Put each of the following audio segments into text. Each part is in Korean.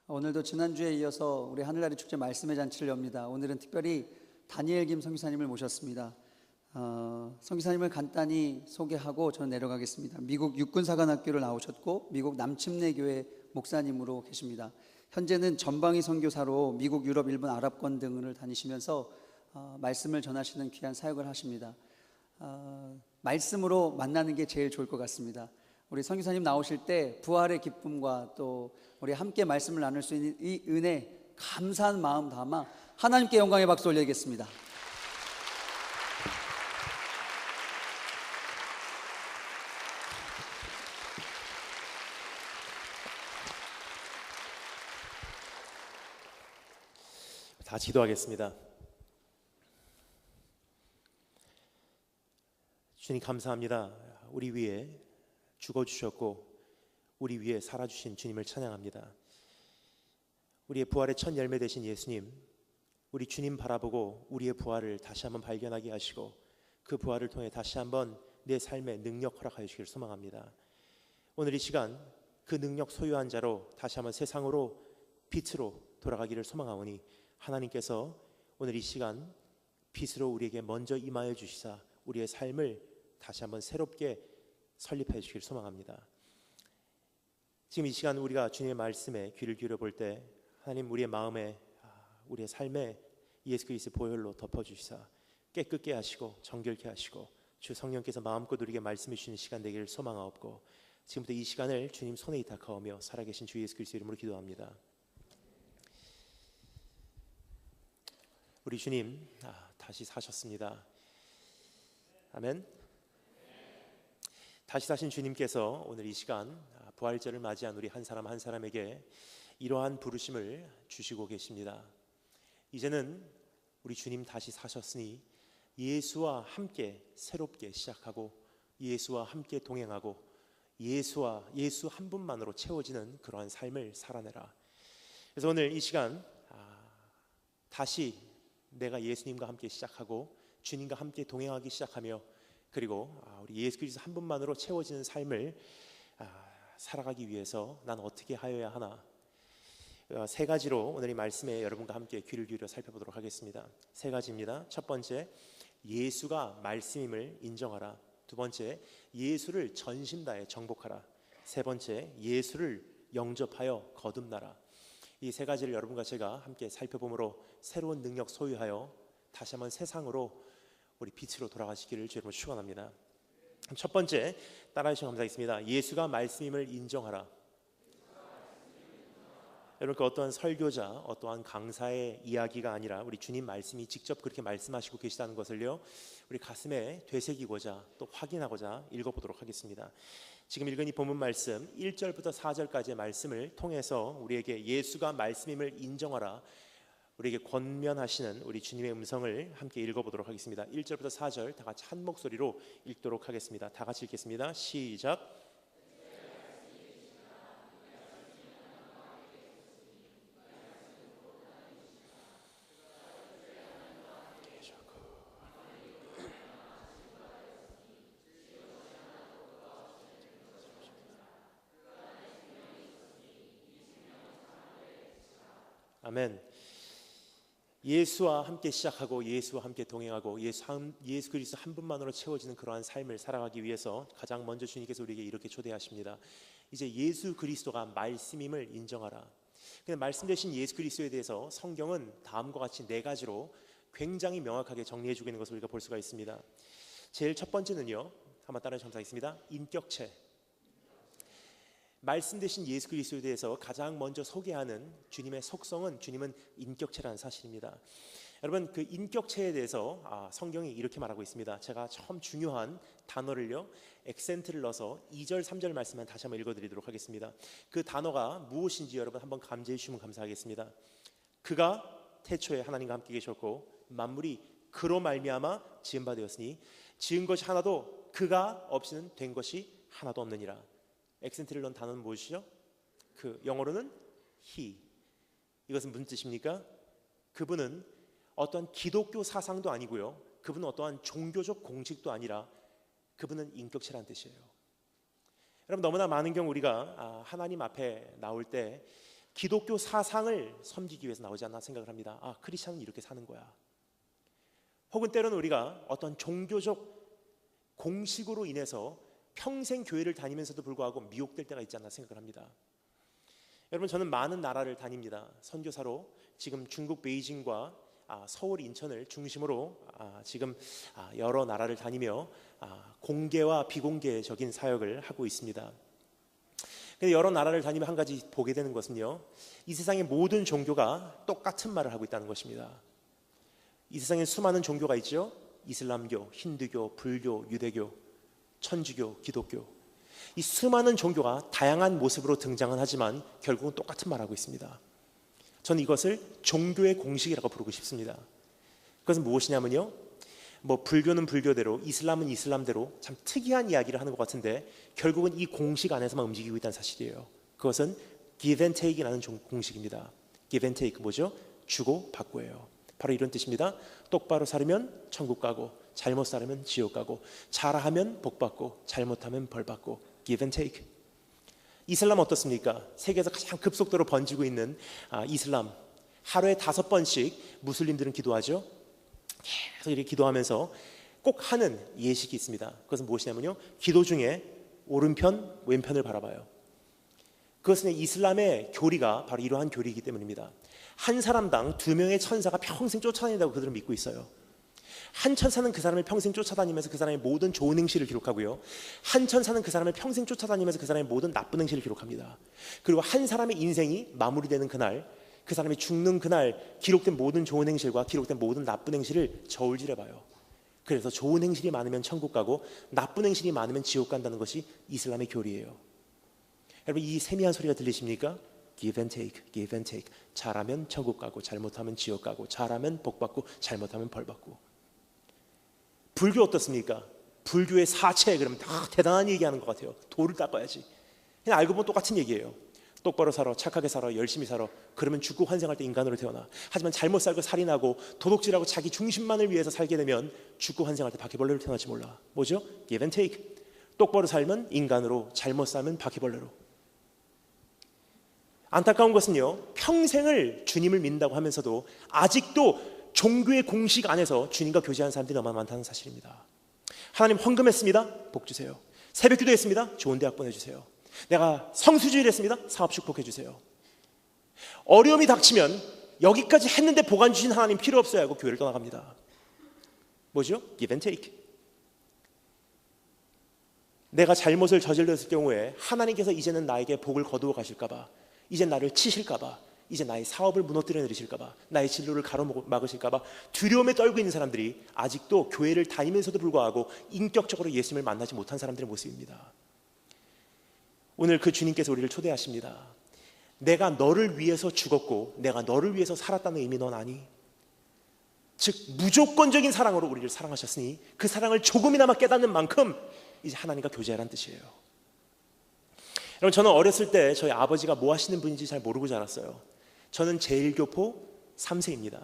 오늘도 지난주에 이어서 우리 하늘나리 축제 말씀의 잔치를 엽니다. 오늘은 특별히 다니엘 김 선교사님을 모셨습니다. 선교사님을 간단히 소개하고 저는 내려가겠습니다. 미국 육군사관학교를 나오셨고 미국 남침내교회 목사님으로 계십니다. 현재는 전방위 선교사로 미국, 유럽, 일본, 아랍권 등을 다니시면서 말씀을 전하시는 귀한 사역을 하십니다. 말씀으로 만나는 게 제일 좋을 것 같습니다. 우리 선교사님 나오실 때 부활의 기쁨과 또 우리 함께 말씀을 나눌 수 있는 이 은혜, 감사한 마음 담아 하나님께 영광의 박수 올리겠습니다. 다 기도하겠습니다. 주님 감사합니다. 우리 위해 죽어주셨고 우리 위해 살아주신 주님을 찬양합니다. 우리의 부활의 첫 열매 되신 예수님, 우리 주님 바라보고 우리의 부활을 다시 한번 발견하게 하시고 그 부활을 통해 다시 한번 내 삶에 능력 허락하여 주시길 소망합니다. 오늘 이 시간 그 능력 소유한 자로 다시 한번 세상으로 빛으로 돌아가기를 소망하오니 하나님께서 오늘 이 시간 빛으로 우리에게 먼저 임하여 주시사 우리의 삶을 다시 한번 새롭게 설립해 주시길 소망합니다. 지금 이 시간 우리가 주님의 말씀에 귀를 기울여 볼 때 하나님 우리의 마음에 우리의 삶에 예수 그리스도의 보혈로 덮어주시사 깨끗게 하시고 정결케 하시고 주 성령께서 마음껏 우리에게 말씀해 주시는 시간 되기를 소망하옵고 지금부터 이 시간을 주님 손에 의탁하오며 살아계신 주 예수 그리스도 이름으로 기도합니다. 우리 주님 다시 사셨습니다. 아멘. 다시 사신 주님께서 오늘 이 시간 부활절을 맞이한 우리 한 사람 한 사람에게 이러한 부르심을 주시고 계십니다. 이제는 우리 주님 다시 사셨으니 예수와 함께 새롭게 시작하고 예수와 함께 동행하고 예수 한 분만으로 채워지는 그러한 삶을 살아내라. 그래서 오늘 이 시간 다시 내가 예수님과 함께 시작하고 주님과 함께 동행하기 시작하며 그리고 우리 예수 그리스도 한 분만으로 채워지는 삶을 살아가기 위해서 난 어떻게 하여야 하나, 세 가지로 오늘 이 말씀에 여러분과 함께 귀를 기울여 살펴보도록 하겠습니다. 세 가지입니다. 첫 번째, 예수가 말씀임을 인정하라. 두 번째, 예수를 전심 다해 정복하라. 세 번째, 예수를 영접하여 거듭나라. 이 세 가지를 여러분과 제가 함께 살펴봄으로 새로운 능력 소유하여 다시 한번 세상으로 우리 빛으로 돌아가시기를 주님으로 축원합니다. 첫 번째, 따라해 주시면 감사하겠습니다. 예수가 말씀임을 인정하라. 여러분, 그 어떠한 설교자, 어떠한 강사의 이야기가 아니라 우리 주님 말씀이 직접 그렇게 말씀하시고 계시다는 것을요, 우리 가슴에 되새기고자 또 확인하고자 읽어보도록 하겠습니다. 지금 읽은 이 본문 말씀 1절부터 4절까지의 말씀을 통해서 우리에게 예수가 말씀임을 인정하라, 우리에게 권면하시는 우리 주님의 음성을 함께 읽어보도록 하겠습니다. 1절부터 4절 다 같이 한 목소리로 읽도록 하겠습니다. 다 같이 읽겠습니다. 시작. 아멘. 예수와 함께 시작하고 예수와 함께 동행하고 예수 그리스도 한 분만으로 채워지는 그러한 삶을 살아가기 위해서 가장 먼저 주님께서 우리에게 이렇게 초대하십니다. 이제 예수 그리스도가 말씀임을 인정하라. 근데 말씀 대신 예수 그리스도에 대해서 성경은 다음과 같이 네 가지로 굉장히 명확하게 정리해주고 있는 것을 우리가 볼 수가 있습니다. 제일 첫 번째는요, 한번 따라해 주시면 감사하겠습니다. 인격체. 말씀 대신 예수 그리스도에 대해서 가장 먼저 소개하는 주님의 속성은 주님은 인격체라는 사실입니다. 여러분, 그 인격체에 대해서 성경이 이렇게 말하고 있습니다. 제가 처음 중요한 단어를요, 액센트를 넣어서 2절 3절 말씀만 다시 한번 읽어드리도록 하겠습니다. 그 단어가 무엇인지 여러분 한번 감지해 주시면 감사하겠습니다. 그가 태초에 하나님과 함께 계셨고 만물이 그로 말미암아 지은 바 되었으니 지은 것이 하나도 그가 없이는 된 것이 하나도 없느니라. 액센트를 넣은 단어는 무엇이죠? 그 영어로는 he. 이것은 무슨 뜻입니까? 그분은 어떠한 기독교 사상도 아니고요, 그분은 어떠한 종교적 공식도 아니라 그분은 인격체라는 뜻이에요. 여러분, 너무나 많은 경우 우리가 하나님 앞에 나올 때 기독교 사상을 섬기기 위해서 나오지 않나 생각을 합니다. 아, 크리스천은 이렇게 사는 거야. 혹은 때로는 우리가 어떤 종교적 공식으로 인해서 평생 교회를 다니면서도 불구하고 미혹될 때가 있지 않나 생각을 합니다. 여러분, 저는 많은 나라를 다닙니다. 선교사로 지금 중국 베이징과 서울, 인천을 중심으로 지금 여러 나라를 다니며 공개와 비공개적인 사역을 하고 있습니다. 근데 여러 나라를 다니며 한 가지 보게 되는 것은요, 이 세상의 모든 종교가 똑같은 말을 하고 있다는 것입니다. 이 세상에 수많은 종교가 있죠. 이슬람교, 힌두교, 불교, 유대교, 천주교, 기독교. 이 수많은 종교가 다양한 모습으로 등장은 하지만 결국은 똑같은 말을 하고 있습니다. 저는 이것을 종교의 공식이라고 부르고 싶습니다. 그것은 무엇이냐면요, 불교는 불교대로, 이슬람은 이슬람대로 참 특이한 이야기를 하는 것 같은데 결국은 이 공식 안에서만 움직이고 있다는 사실이에요. 그것은 give and take이라는 공식입니다. give and take, 뭐죠? 주고 받고예요. 바로 이런 뜻입니다. 똑바로 살면 천국 가고, 잘못 살면 지옥 가고, 잘하면 복 받고, 잘못하면 벌 받고. give and take. 이슬람 어떻습니까? 세계에서 가장 급속도로 번지고 있는 이슬람. 하루에 5번씩 무슬림들은 기도하죠. 계속 이렇게 기도하면서 꼭 하는 예식이 있습니다. 그것은 무엇이냐면요, 기도 중에 오른편, 왼편을 바라봐요. 그것은 이슬람의 교리가 바로 이러한 교리이기 때문입니다. 한 사람당 2명의 천사가 평생 쫓아다닌다고 그들은 믿고 있어요. 한 천사는 그 사람을 평생 쫓아다니면서 그 사람의 모든 좋은 행실을 기록하고요, 한 천사는 그 사람을 평생 쫓아다니면서 그 사람의 모든 나쁜 행실을 기록합니다. 그리고 한 사람의 인생이 마무리되는 그날, 그 사람이 죽는 그날 기록된 모든 좋은 행실과 기록된 모든 나쁜 행실을 저울질해봐요. 그래서 좋은 행실이 많으면 천국 가고 나쁜 행실이 많으면 지옥 간다는 것이 이슬람의 교리예요. 여러분, 이 세미한 소리가 들리십니까? give and take, give and take. 잘하면 천국 가고, 잘못하면 지옥 가고, 잘하면 복 받고, 잘못하면 벌 받고. 불교 어떻습니까? 불교의 사체, 그러면 다 대단한 얘기하는 것 같아요. 돌을 닦아야지. 그냥 알고 보면 똑같은 얘기예요. 똑바로 살아, 착하게 살아, 열심히 살아. 그러면 죽고 환생할 때 인간으로 태어나. 하지만 잘못 살고 살인하고 도둑질하고 자기 중심만을 위해서 살게 되면 죽고 환생할 때 바퀴벌레로 태어날지 몰라. 뭐죠? give and take. 똑바로 살면 인간으로, 잘못 살면 바퀴벌레로. 안타까운 것은요, 평생을 주님을 믿는다고 하면서도 아직도 종교의 공식 안에서 주님과 교제하는 사람들이 너무 많다는 사실입니다. 하나님, 헌금했습니다. 복 주세요. 새벽 기도했습니다. 좋은 대학 보내주세요. 내가 성수주의를 했습니다. 사업 축복해 주세요. 어려움이 닥치면 여기까지 했는데 보관 주신 하나님 필요 없어요 하고 교회를 떠나갑니다. 뭐죠? give and take. 내가 잘못을 저질렀을 경우에 하나님께서 이제는 나에게 복을 거두어 가실까봐, 이제 나를 치실까봐, 이제 나의 사업을 무너뜨려 내리실까봐, 나의 진로를 가로막으실까봐 두려움에 떨고 있는 사람들이 아직도 교회를 다니면서도 불구하고 인격적으로 예수님을 만나지 못한 사람들의 모습입니다. 오늘 그 주님께서 우리를 초대하십니다. 내가 너를 위해서 죽었고 내가 너를 위해서 살았다는 의미 넌 아니? 즉 무조건적인 사랑으로 우리를 사랑하셨으니 그 사랑을 조금이나마 깨닫는 만큼 이제 하나님과 교제하라는 뜻이에요. 여러분, 저는 어렸을 때 저희 아버지가 뭐 하시는 분인지 잘 모르고 자랐어요. 저는 제1교포 3세입니다.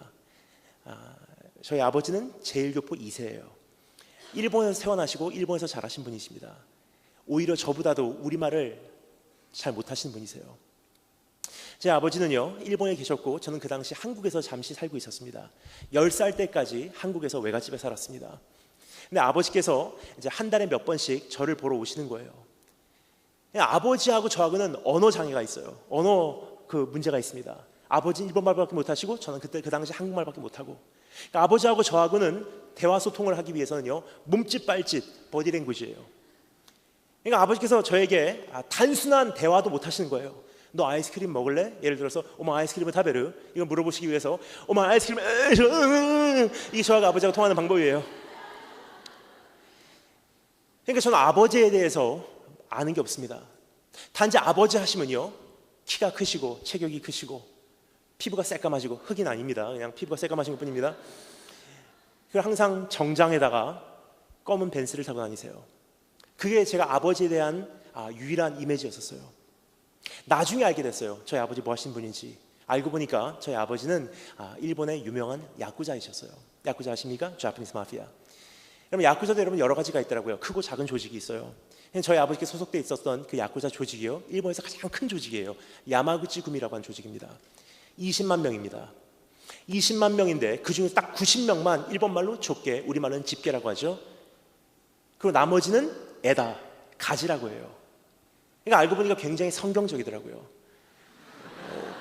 저희 아버지는 제1교포 2세예요. 일본에서 태어나시고 일본에서 자라신 분이십니다. 오히려 저보다도 우리말을 잘 못하시는 분이세요. 제 아버지는요, 일본에 계셨고 저는 그 당시 한국에서 잠시 살고 있었습니다. 10살 때까지 한국에서 외갓집에 살았습니다. 근데 아버지께서 이제 한 달에 몇 번씩 저를 보러 오시는 거예요. 아버지하고 저하고는 언어 장애가 있어요. 언어 문제가 있습니다. 아버지는 일본말밖에 못하시고 저는 그 당시 한국말밖에 못하고, 그러니까 아버지하고 저하고는 대화 소통을 하기 위해서는요, 몸짓 발짓 보디랭귀지예요. 그러니까 아버지께서 저에게 단순한 대화도 못하시는 거예요. 너 아이스크림 먹을래? 예를 들어서 오마 아이스크림을 타베르, 이거 물어보시기 위해서 오마 아이스크림, 이게 저하고 아버지하고 통하는 방법이에요. 그러니까 저는 아버지에 대해서 아는 게 없습니다. 단지 아버지 하시면요, 키가 크시고 체격이 크시고 피부가 새까마지고, 흑인 아닙니다. 그냥 피부가 새까마진 것 뿐입니다. 그리고 항상 정장에다가 검은 벤츠를 타고 다니세요. 그게 제가 아버지에 대한 유일한 이미지였었어요. 나중에 알게 됐어요. 저희 아버지 뭐 하시는 분인지. 알고 보니까 저희 아버지는 일본의 유명한 야쿠자이셨어요. 야쿠자 아십니까? Japanese Mafia. 여러분 야쿠자도 여러분 여러 가지가 있더라고요. 크고 작은 조직이 있어요. 저희 아버지께 소속돼 있었던 그 야쿠자 조직이요, 일본에서 가장 큰 조직이에요. 야마구치 구미라고 하는 조직입니다. 20만 명입니다. 20만 명인데 그 중에 딱 90명만 일본 말로 족계, 우리 말로는 집계라고 하죠. 그리고 나머지는 에다, 가지라고 해요. 그러니까 알고 보니까 굉장히 성경적이더라고요.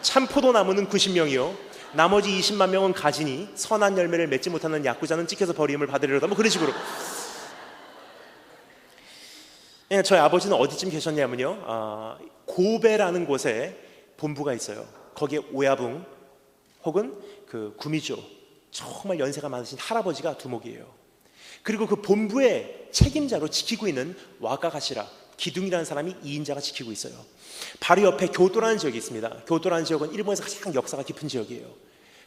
참포도 나무는 90명이요, 나머지 20만 명은 가지니 선한 열매를 맺지 못하는 야쿠자는 찍혀서 버림을 받으리로다, 뭐 그런 식으로. 저희 아버지는 어디쯤 계셨냐면요, 고베라는 곳에 본부가 있어요. 거기에 오야붕 혹은 그 구미조, 정말 연세가 많으신 할아버지가 두목이에요. 그리고 그 본부의 책임자로 지키고 있는 와카가시라, 기둥이라는 사람이 2인자가 지키고 있어요. 바로 옆에 교토라는 지역이 있습니다. 교토라는 지역은 일본에서 가장 역사가 깊은 지역이에요.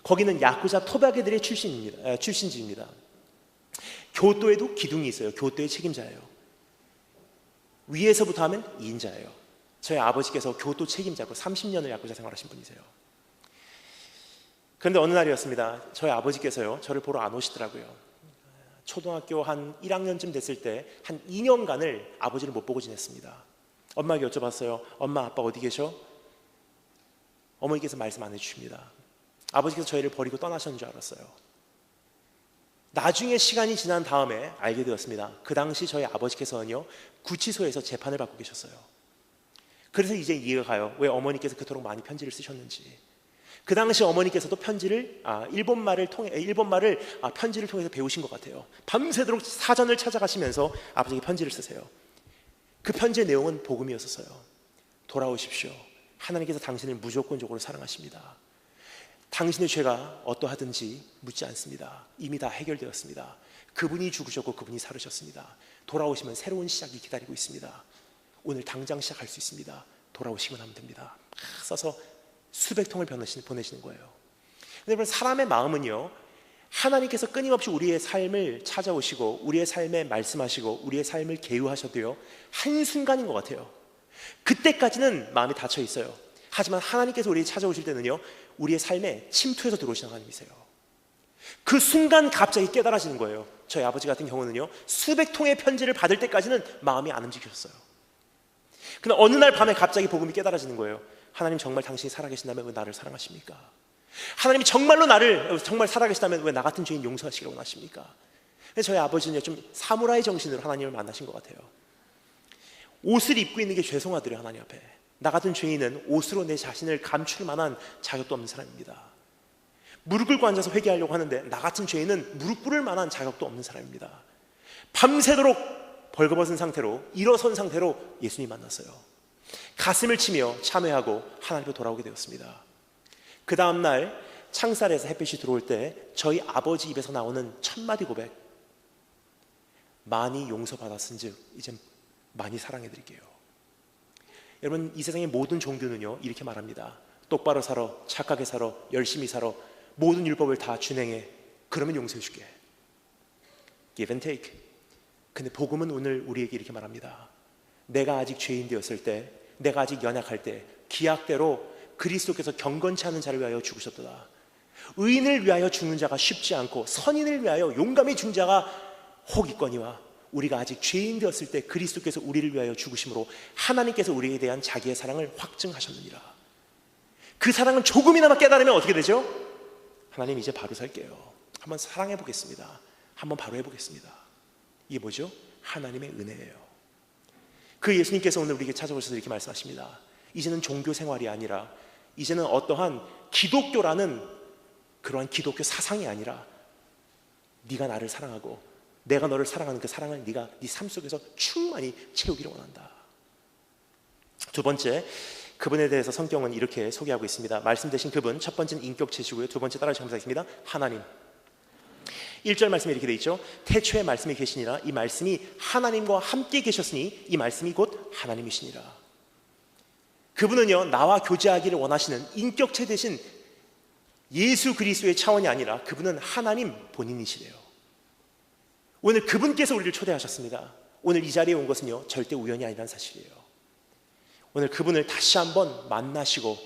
거기는 야쿠자 토박이들의 출신지입니다. 교토에도 기둥이 있어요. 교토의 책임자예요. 위에서부터 하면 2인자예요. 저희 아버지께서 교토 책임자로 30년을 야쿠자 생활하신 분이세요. 그런데 어느 날이었습니다. 저희 아버지께서요, 저를 보러 안 오시더라고요. 초등학교 한 1학년쯤 됐을 때 한 2년간을 아버지를 못 보고 지냈습니다. 엄마에게 여쭤봤어요. 엄마, 아빠 어디 계셔? 어머니께서 말씀 안 해주십니다. 아버지께서 저희를 버리고 떠나셨는 줄 알았어요. 나중에 시간이 지난 다음에 알게 되었습니다. 그 당시 저희 아버지께서는요, 구치소에서 재판을 받고 계셨어요. 그래서 이제 이해가 가요. 왜 어머니께서 그토록 많이 편지를 쓰셨는지. 그 당시 어머니께서도 편지를 일본말을 편지를 통해서 배우신 것 같아요. 밤새도록 사전을 찾아가시면서 아버지에게 편지를 쓰세요. 그 편지의 내용은 복음이었어요. 돌아오십시오. 하나님께서 당신을 무조건적으로 사랑하십니다. 당신의 죄가 어떠하든지 묻지 않습니다. 이미 다 해결되었습니다. 그분이 죽으셨고 그분이 살으셨습니다. 돌아오시면 새로운 시작이 기다리고 있습니다. 오늘 당장 시작할 수 있습니다. 돌아오시기만 하면 됩니다. 써서 수백 통을 보내시는 거예요. 근데 여러분, 사람의 마음은요, 하나님께서 끊임없이 우리의 삶을 찾아오시고 우리의 삶에 말씀하시고 우리의 삶을 계유하셔도요, 한순간인 것 같아요. 그때까지는 마음이 닫혀 있어요. 하지만 하나님께서 우리를 찾아오실 때는요, 우리의 삶에 침투해서 들어오시는 하나님이세요. 그 순간 갑자기 깨달아지는 거예요. 저희 아버지 같은 경우는요, 수백 통의 편지를 받을 때까지는 마음이 안 움직였어요. 근데 어느 날 밤에 갑자기 복음이 깨달아지는 거예요. 하나님, 정말 당신이 살아계신다면 왜 나를 사랑하십니까? 하나님이 정말로 나를 정말 살아계시다면 왜 나 같은 죄인 용서하시기를 원하십니까? 저희 아버지는 좀 사무라이 정신으로 하나님을 만나신 것 같아요. 옷을 입고 있는 게 죄송하더래요, 하나님 앞에. 나 같은 죄인은 옷으로 내 자신을 감출 만한 자격도 없는 사람입니다. 무릎 꿇고 앉아서 회개하려고 하는데 나 같은 죄인은 무릎 꿇을 만한 자격도 없는 사람입니다. 밤새도록 벌거벗은 상태로, 일어선 상태로 예수님 만났어요. 가슴을 치며 참회하고 하나님께 돌아오게 되었습니다. 그 다음날 창살에서 햇빛이 들어올 때 저희 아버지 입에서 나오는 첫 마디 고백, 많이 용서받았은즉 이제 많이 사랑해드릴게요. 여러분, 이 세상의 모든 종교는요, 이렇게 말합니다. 똑바로 살아, 착하게 살아, 열심히 살아, 모든 율법을 다 준행해, 그러면 용서해줄게. Give and take. 근데 복음은 오늘 우리에게 이렇게 말합니다. 내가 아직 죄인 되었을 때, 내가 아직 연약할 때 기약대로 그리스도께서 경건치 않은 자를 위하여 죽으셨도다. 의인을 위하여 죽는 자가 쉽지 않고 선인을 위하여 용감히 죽는 자가 혹 있거니와, 우리가 아직 죄인 되었을 때 그리스도께서 우리를 위하여 죽으심으로 하나님께서 우리에 대한 자기의 사랑을 확증하셨느니라. 그 사랑은 조금이나마 깨달으면 어떻게 되죠? 하나님, 이제 바로 살게요. 한번 사랑해 보겠습니다. 한번 바로 해보겠습니다. 이게 뭐죠? 하나님의 은혜예요. 그 예수님께서 오늘 우리에게 찾아오셔서 이렇게 말씀하십니다. 이제는 종교 생활이 아니라, 이제는 어떠한 기독교라는 그러한 기독교 사상이 아니라, 네가 나를 사랑하고 내가 너를 사랑하는 그 사랑을 네가 네 삶 속에서 충만히 채우기를 원한다. 두 번째, 그분에 대해서 성경은 이렇게 소개하고 있습니다. 말씀 되신 그분, 첫 번째는 인격체시고요, 두 번째 따라 감사하겠습니다. 하나님. 1절 말씀에 이렇게 되어 있죠. 태초에 말씀이 계시니라. 이 말씀이 하나님과 함께 계셨으니 이 말씀이 곧 하나님이시니라. 그분은요, 나와 교제하기를 원하시는 인격체 되신 예수 그리스도의 차원이 아니라 그분은 하나님 본인이시래요. 오늘 그분께서 우리를 초대하셨습니다. 오늘 이 자리에 온 것은요, 절대 우연이 아니라는 사실이에요. 오늘 그분을 다시 한번 만나시고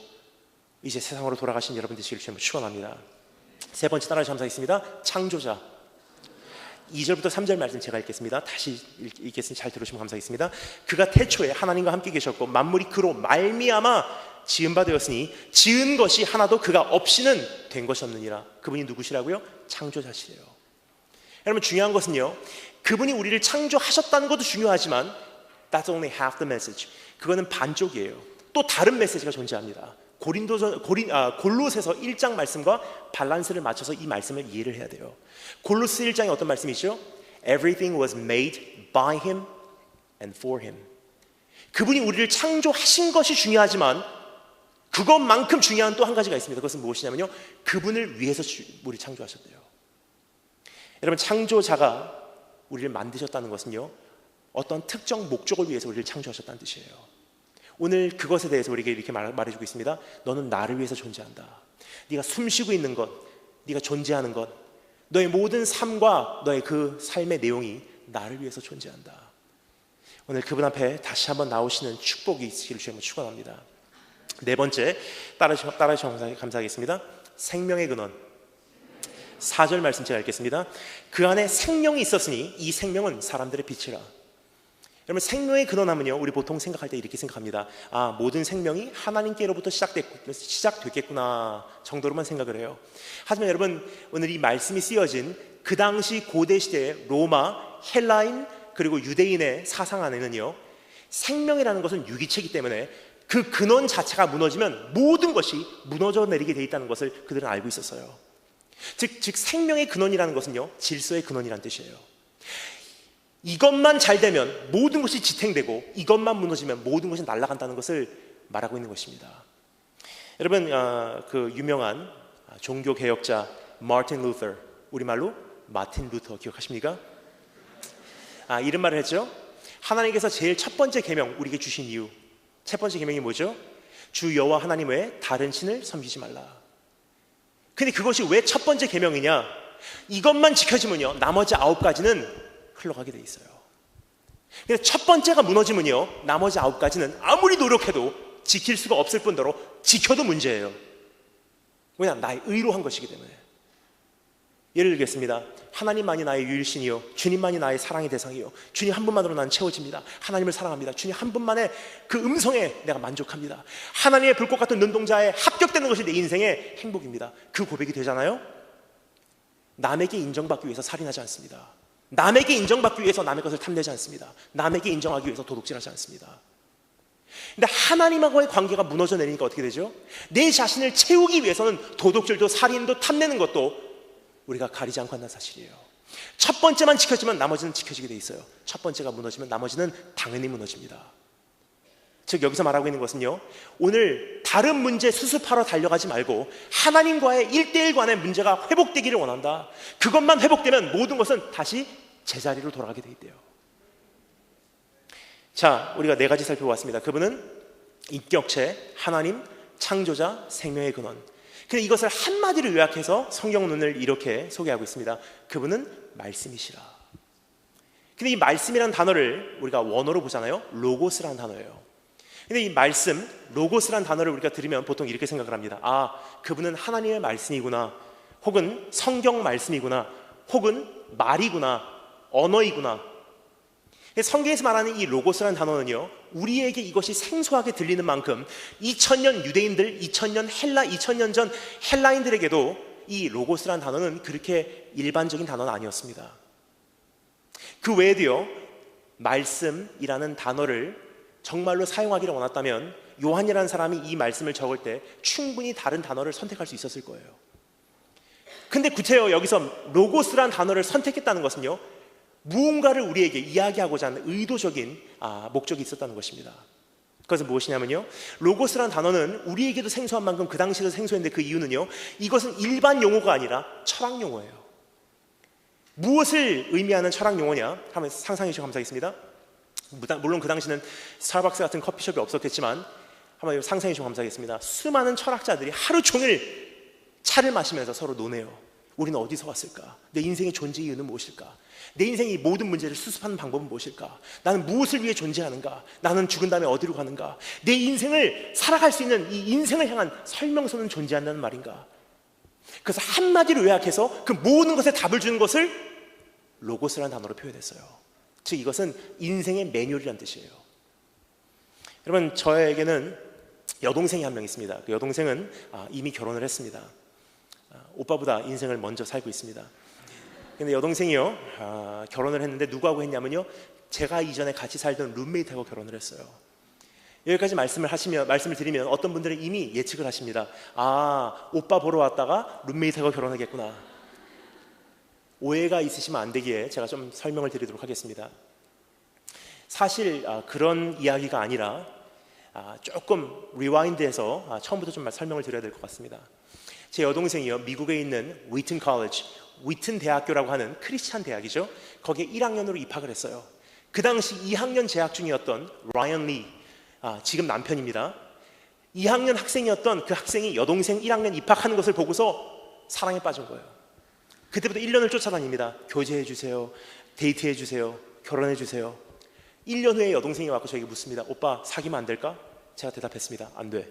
이제 세상으로 돌아가신 여러분 되시기를 주님으로 축원합니다. 세 번째 따라 감사하겠습니다. 창조자. 2절부터 3절 말씀 제가 읽겠습니다. 다시 읽겠으니 잘 들으시면 감사하겠습니다. 그가 태초에 하나님과 함께 계셨고 만물이 그로 말미암아 지은 바 되었으니 지은 것이 하나도 그가 없이는 된 것이 없느니라. 그분이 누구시라고요? 창조자시래요. 여러분, 중요한 것은요, 그분이 우리를 창조하셨다는 것도 중요하지만 That's only half the message. 그거는 반쪽이에요. 또 다른 메시지가 존재합니다. 골로새서 1장 말씀과 밸런스를 맞춰서 이 말씀을 이해를 해야 돼요. 골로새 1장에 어떤 말씀이죠? Everything was made by him and for him. 그분이 우리를 창조하신 것이 중요하지만 그것만큼 중요한 또 한 가지가 있습니다. 그것은 무엇이냐면요, 그분을 위해서 우리를 창조하셨대요. 여러분, 창조자가 우리를 만드셨다는 것은요, 어떤 특정 목적을 위해서 우리를 창조하셨다는 뜻이에요. 오늘 그것에 대해서 우리에게 이렇게 말해주고 있습니다. 너는 나를 위해서 존재한다. 네가 숨쉬고 있는 것, 네가 존재하는 것, 너의 모든 삶과 너의 그 삶의 내용이 나를 위해서 존재한다. 오늘 그분 앞에 다시 한번 나오시는 축복이 있으시길 주님으로 축원합니다. 네 번째, 따라주셔서 감사하겠습니다. 생명의 근원. 4절 말씀 제가 읽겠습니다. 그 안에 생명이 있었으니 이 생명은 사람들의 빛이라. 여러분, 생명의 근원하면요, 우리 보통 생각할 때 이렇게 생각합니다. 아, 모든 생명이 하나님께로부터 시작됐구나 정도로만 생각을 해요. 하지만 여러분, 오늘 이 말씀이 쓰여진 그 당시 고대 시대의 로마, 헬라인 그리고 유대인의 사상 안에는요, 생명이라는 것은 유기체이기 때문에 그 근원 자체가 무너지면 모든 것이 무너져 내리게 돼 있다는 것을 그들은 알고 있었어요. 즉 생명의 근원이라는 것은요, 질서의 근원이라는 뜻이에요. 이것만 잘 되면 모든 것이 지탱되고 이것만 무너지면 모든 것이 날아간다는 것을 말하고 있는 것입니다. 여러분, 그 유명한 종교 개혁자 마틴 루터, 우리말로 마틴 루터 기억하십니까? 이런 말을 했죠. 하나님께서 제일 첫 번째 계명 우리에게 주신 이유, 첫 번째 계명이 뭐죠? 주 여호와 하나님 외에 다른 신을 섬기지 말라. 근데 그것이 왜 첫 번째 계명이냐? 이것만 지켜지면요, 나머지 9가지는 흘러가게 돼 있어요. 그래서 첫 번째가 무너지면요, 나머지 9가지는 아무리 노력해도 지킬 수가 없을 뿐더러 지켜도 문제예요. 왜냐? 나의 의로 한 것이기 때문에. 예를 들겠습니다. 하나님만이 나의 유일신이요, 주님만이 나의 사랑의 대상이요, 주님 한 분만으로 나는 채워집니다. 하나님을 사랑합니다. 주님 한 분만의 그 음성에 내가 만족합니다. 하나님의 불꽃 같은 눈동자에 합격되는 것이 내 인생의 행복입니다. 그 고백이 되잖아요. 남에게 인정받기 위해서 살인하지 않습니다. 남에게 인정받기 위해서 남의 것을 탐내지 않습니다. 남에게 인정하기 위해서 도둑질하지 않습니다. 근데 하나님하고의 관계가 무너져 내리니까 어떻게 되죠? 내 자신을 채우기 위해서는 도둑질도 살인도 탐내는 것도 우리가 가리지 않고 한다는 사실이에요. 첫 번째만 지켜지면 나머지는 지켜지게 돼 있어요. 첫 번째가 무너지면 나머지는 당연히 무너집니다. 즉 여기서 말하고 있는 것은요, 오늘 다른 문제 수습하러 달려가지 말고 하나님과의 1대1 간의 문제가 회복되기를 원한다. 그것만 회복되면 모든 것은 다시 제자리로 돌아가게 돼 있대요. 자, 우리가 4가지 살펴보았습니다. 그분은 인격체, 하나님, 창조자, 생명의 근원. 근데 이것을 한마디로 요약해서 성경론을 이렇게 소개하고 있습니다. 그분은 말씀이시라. 근데 이 말씀이라는 단어를 우리가 원어로 보잖아요. 로고스라는 단어예요. 근데 이 말씀, 로고스라는 단어를 우리가 들으면 보통 이렇게 생각을 합니다. 아, 그분은 하나님의 말씀이구나, 혹은 성경 말씀이구나, 혹은 말이구나, 언어이구나. 성경에서 말하는 이 로고스라는 단어는요, 우리에게 이것이 생소하게 들리는 만큼 2000년 유대인들, 2000년 헬라, 2000년 전 헬라인들에게도 이 로고스라는 단어는 그렇게 일반적인 단어는 아니었습니다. 그 외에도요, 말씀이라는 단어를 정말로 사용하기를 원했다면 요한이라는 사람이 이 말씀을 적을 때 충분히 다른 단어를 선택할 수 있었을 거예요. 근데 구체요, 여기서 로고스라는 단어를 선택했다는 것은요, 무언가를 우리에게 이야기하고자 하는 의도적인 목적이 있었다는 것입니다. 그것은 무엇이냐면요, 로고스라는 단어는 우리에게도 생소한 만큼 그 당시에도 생소했는데 그 이유는요, 이것은 일반 용어가 아니라 철학 용어예요. 무엇을 의미하는 철학 용어냐? 한번 상상해 주시면 감사하겠습니다. 물론 그 당시는 스타벅스 같은 커피숍이 없었겠지만 한번 상상해 주시면 감사하겠습니다. 수많은 철학자들이 하루 종일 차를 마시면서 서로 논해요. 우리는 어디서 왔을까? 내 인생의 존재의 이유는 무엇일까? 내 인생의 이 모든 문제를 수습하는 방법은 무엇일까? 나는 무엇을 위해 존재하는가? 나는 죽은 다음에 어디로 가는가? 내 인생을 살아갈 수 있는 이 인생을 향한 설명서는 존재한다는 말인가? 그래서 한마디로 요약해서 그 모든 것에 답을 주는 것을 로고스라는 단어로 표현했어요. 즉 이것은 인생의 매뉴얼이라는 뜻이에요. 여러분, 저에게는 여동생이 한 명 있습니다. 그 여동생은 이미 결혼을 했습니다. 오빠보다 인생을 먼저 살고 있습니다. 근데 여동생이요, 결혼을 했는데 누구하고 했냐면요, 제가 이전에 같이 살던 룸메이트하고 결혼을 했어요. 여기까지 말씀을 드리면 어떤 분들은 이미 예측을 하십니다. 오빠 보러 왔다가 룸메이트하고 결혼하겠구나. 오해가 있으시면 안 되기에 제가 좀 설명을 드리도록 하겠습니다. 사실 그런 이야기가 아니라 조금 리와인드해서 처음부터 좀 설명을 드려야 될 것 같습니다. 제 여동생이요, 미국에 있는 위튼 컬리지, 위튼 대학교라고 하는 크리스찬 대학이죠. 거기에 1학년으로 입학을 했어요. 그 당시 2학년 재학 중이었던 라이언 리, 지금 남편입니다. 2학년 학생이었던 그 학생이 여동생 1학년 입학하는 것을 보고서 사랑에 빠진 거예요. 그때부터 1년을 쫓아다닙니다. 교제해주세요, 데이트해주세요, 결혼해주세요. 1년 후에 여동생이 와서 저에게 묻습니다. 오빠 사귀면 안 될까? 제가 대답했습니다. 안 돼.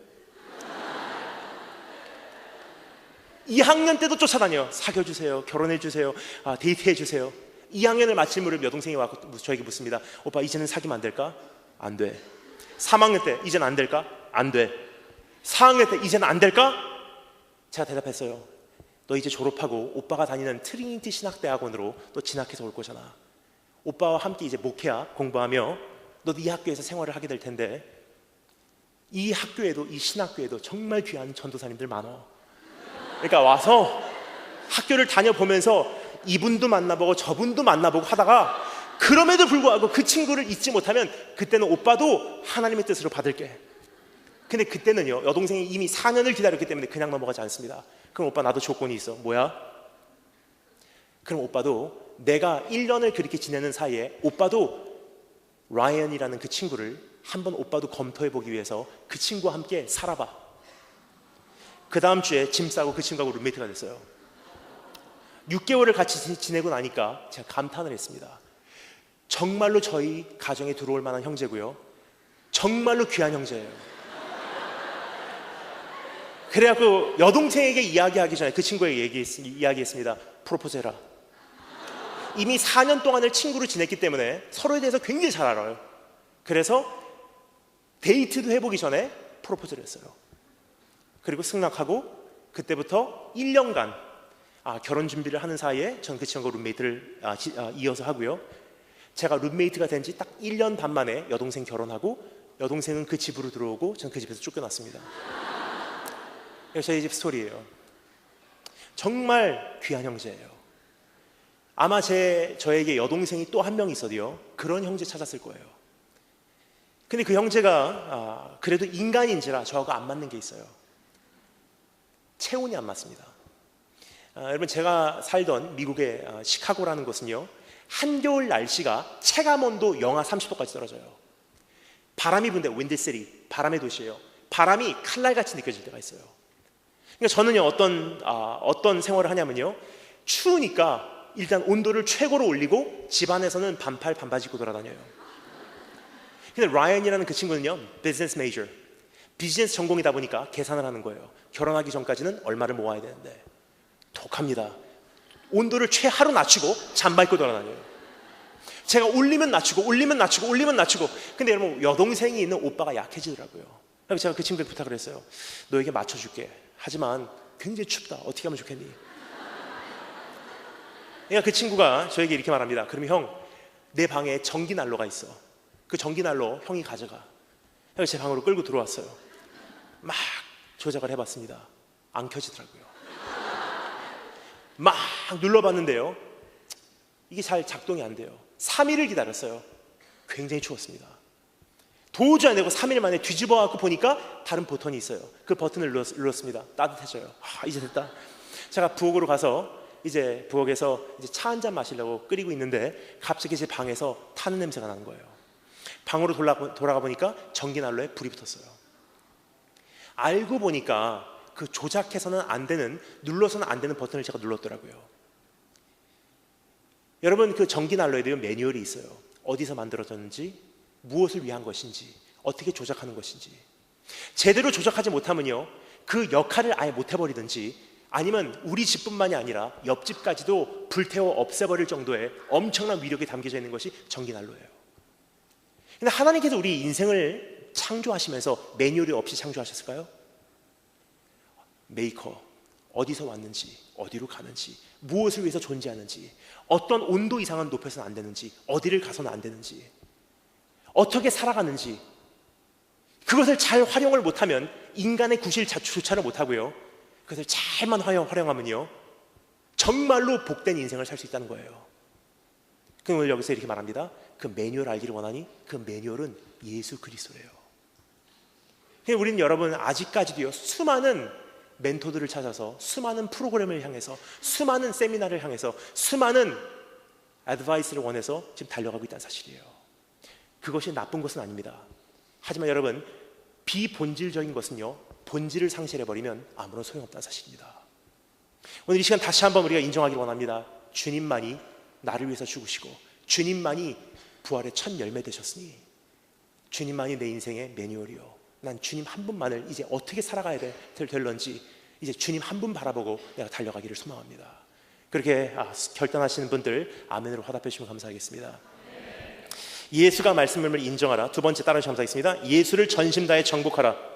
2학년 때도 쫓아다녀요. 사귀어주세요, 결혼해주세요, 데이트해주세요. 2학년을 마칠 무렵 여동생이 와서 저에게 묻습니다. 오빠 이제는 사귀면 안 될까? 안 돼. 3학년 때 이제는 안 될까? 안 돼. 4학년 때 이제는 안 될까? 제가 대답했어요. 너 이제 졸업하고 오빠가 다니는 트리니티 신학대학원으로 또 진학해서 올 거잖아. 오빠와 함께 이제 목회학 공부하며 너도 이 학교에서 생활을 하게 될 텐데 이 학교에도, 이 신학교에도 정말 귀한 전도사님들 많어. 그러니까 와서 학교를 다녀보면서 이분도 만나보고 저분도 만나보고 하다가 그럼에도 불구하고 그 친구를 잊지 못하면 그때는 오빠도 하나님의 뜻으로 받을게. 근데 그때는요, 여동생이 이미 4년을 기다렸기 때문에 그냥 넘어가지 않습니다. 그럼 오빠 나도 조건이 있어. 뭐야? 그럼 오빠도 내가 1년을 그렇게 지내는 사이에 오빠도 라이언이라는 그 친구를 한번 오빠도 검토해보기 위해서 그 친구와 함께 살아봐. 그 다음 주에 짐 싸고 그 친구하고 룸메이트가 됐어요. 6개월을 같이 지내고 나니까 제가 감탄을 했습니다. 정말로 저희 가정에 들어올 만한 형제고요, 정말로 귀한 형제예요. 그래갖고 여동생에게 이야기하기 전에 그 친구에게 이야기했습니다. 프로포즈 해라. 이미 4년 동안을 친구로 지냈기 때문에 서로에 대해서 굉장히 잘 알아요. 그래서 데이트도 해보기 전에 프로포즈를 했어요. 그리고 승낙하고 그때부터 1년간 결혼 준비를 하는 사이에 전 그 친구가 룸메이트를 이어서 하고요. 제가 룸메이트가 된 지 딱 1년 반 만에 여동생 결혼하고 여동생은 그 집으로 들어오고 전 그 집에서 쫓겨났습니다. 이게 저희 집 스토리예요. 정말 귀한 형제예요. 아마 저에게 여동생이 또 한 명 있어도요, 그런 형제 찾았을 거예요. 근데 그 형제가 그래도 인간인지라 저하고 안 맞는 게 있어요. 체온이 안 맞습니다. 여러분, 제가 살던 미국의 시카고라는 곳은요, 한겨울 날씨가 체감온도 영하 30도까지 떨어져요. 바람이 부는데 윈드시티, 바람의 도시예요. 바람이 칼날같이 느껴질 때가 있어요. 그러니까 저는요, 어떤 생활을 하냐면요, 추우니까 일단 온도를 최고로 올리고 집안에서는 반팔 반바지 입고 돌아다녀요. 근데 라이언이라는 그 친구는요, 비즈니스 메이저, 비즈니스 전공이다 보니까 계산을 하는 거예요. 결혼하기 전까지는 얼마를 모아야 되는데 독합니다. 온도를 최하로 낮추고 잠바 입고 돌아다녀요. 제가 올리면 낮추고 올리면 낮추고 올리면 낮추고. 근데 여러분, 여동생이 있는 오빠가 약해지더라고요. 그래서 제가 그 친구에게 부탁을 했어요. 너에게 맞춰줄게. 하지만 굉장히 춥다. 어떻게 하면 좋겠니? 그러니까 그 친구가 저에게 이렇게 말합니다. 그러면 형, 내 방에 전기 난로가 있어. 그 전기 난로 형이 가져가. 그래서 제 방으로 끌고 들어왔어요. 막 조작을 해봤습니다. 안 켜지더라고요. 막 눌러봤는데요, 이게 잘 작동이 안 돼요. 3일을 기다렸어요. 굉장히 추웠습니다. 도저히 안 되고 3일 만에 뒤집어 갖고 보니까 다른 버튼이 있어요. 그 버튼을 눌렀습니다. 따뜻해져요. 이제 됐다. 제가 부엌으로 가서 이제 부엌에서 이제 차 한 잔 마시려고 끓이고 있는데 갑자기 제 방에서 타는 냄새가 나는 거예요. 방으로 돌아가 보니까 전기난로에 불이 붙었어요. 알고 보니까 그 조작해서는 안 되는, 눌러서는 안 되는 버튼을 제가 눌렀더라고요. 여러분, 그 전기난로에도 매뉴얼이 있어요. 어디서 만들어졌는지, 무엇을 위한 것인지, 어떻게 조작하는 것인지. 제대로 조작하지 못하면요, 그 역할을 아예 못 해버리든지 아니면 우리 집뿐만이 아니라 옆집까지도 불태워 없애버릴 정도의 엄청난 위력이 담겨져 있는 것이 전기난로예요. 근데 하나님께서 우리 인생을 창조하시면서 매뉴얼이 없이 창조하셨을까요? 메이커, 어디서 왔는지, 어디로 가는지, 무엇을 위해서 존재하는지, 어떤 온도 이상은 높여서는 안 되는지, 어디를 가서는 안 되는지, 어떻게 살아가는지, 그것을 잘 활용을 못하면 인간의 구실조차를 못하고요, 그것을 잘만 활용하면요 정말로 복된 인생을 살 수 있다는 거예요. 그럼 오늘 여기서 이렇게 말합니다. 그 매뉴얼 알기를 원하니 그 매뉴얼은 예수 그리스도예요. 우리는 여러분 아직까지도요 수많은 멘토들을 찾아서, 수많은 프로그램을 향해서, 수많은 세미나를 향해서, 수많은 애드바이스를 원해서 지금 달려가고 있다는 사실이에요. 그것이 나쁜 것은 아닙니다. 하지만 여러분, 비본질적인 것은요 본질을 상실해버리면 아무런 소용없다는 사실입니다. 오늘 이 시간 다시 한번 우리가 인정하기를 원합니다. 주님만이 나를 위해서 죽으시고, 주님만이 부활의 첫 열매 되셨으니, 주님만이 내 인생의 매뉴얼이요, 난 주님 한 분만을 이제 어떻게 살아가야 될런지 이제 주님 한 분 바라보고 내가 달려가기를 소망합니다. 그렇게 결단하시는 분들 아멘으로 화답해 주시면 감사하겠습니다. 예수가 말씀을 인정하라. 두 번째 따라 감사하겠습니다. 예수를 전심 다해 정복하라.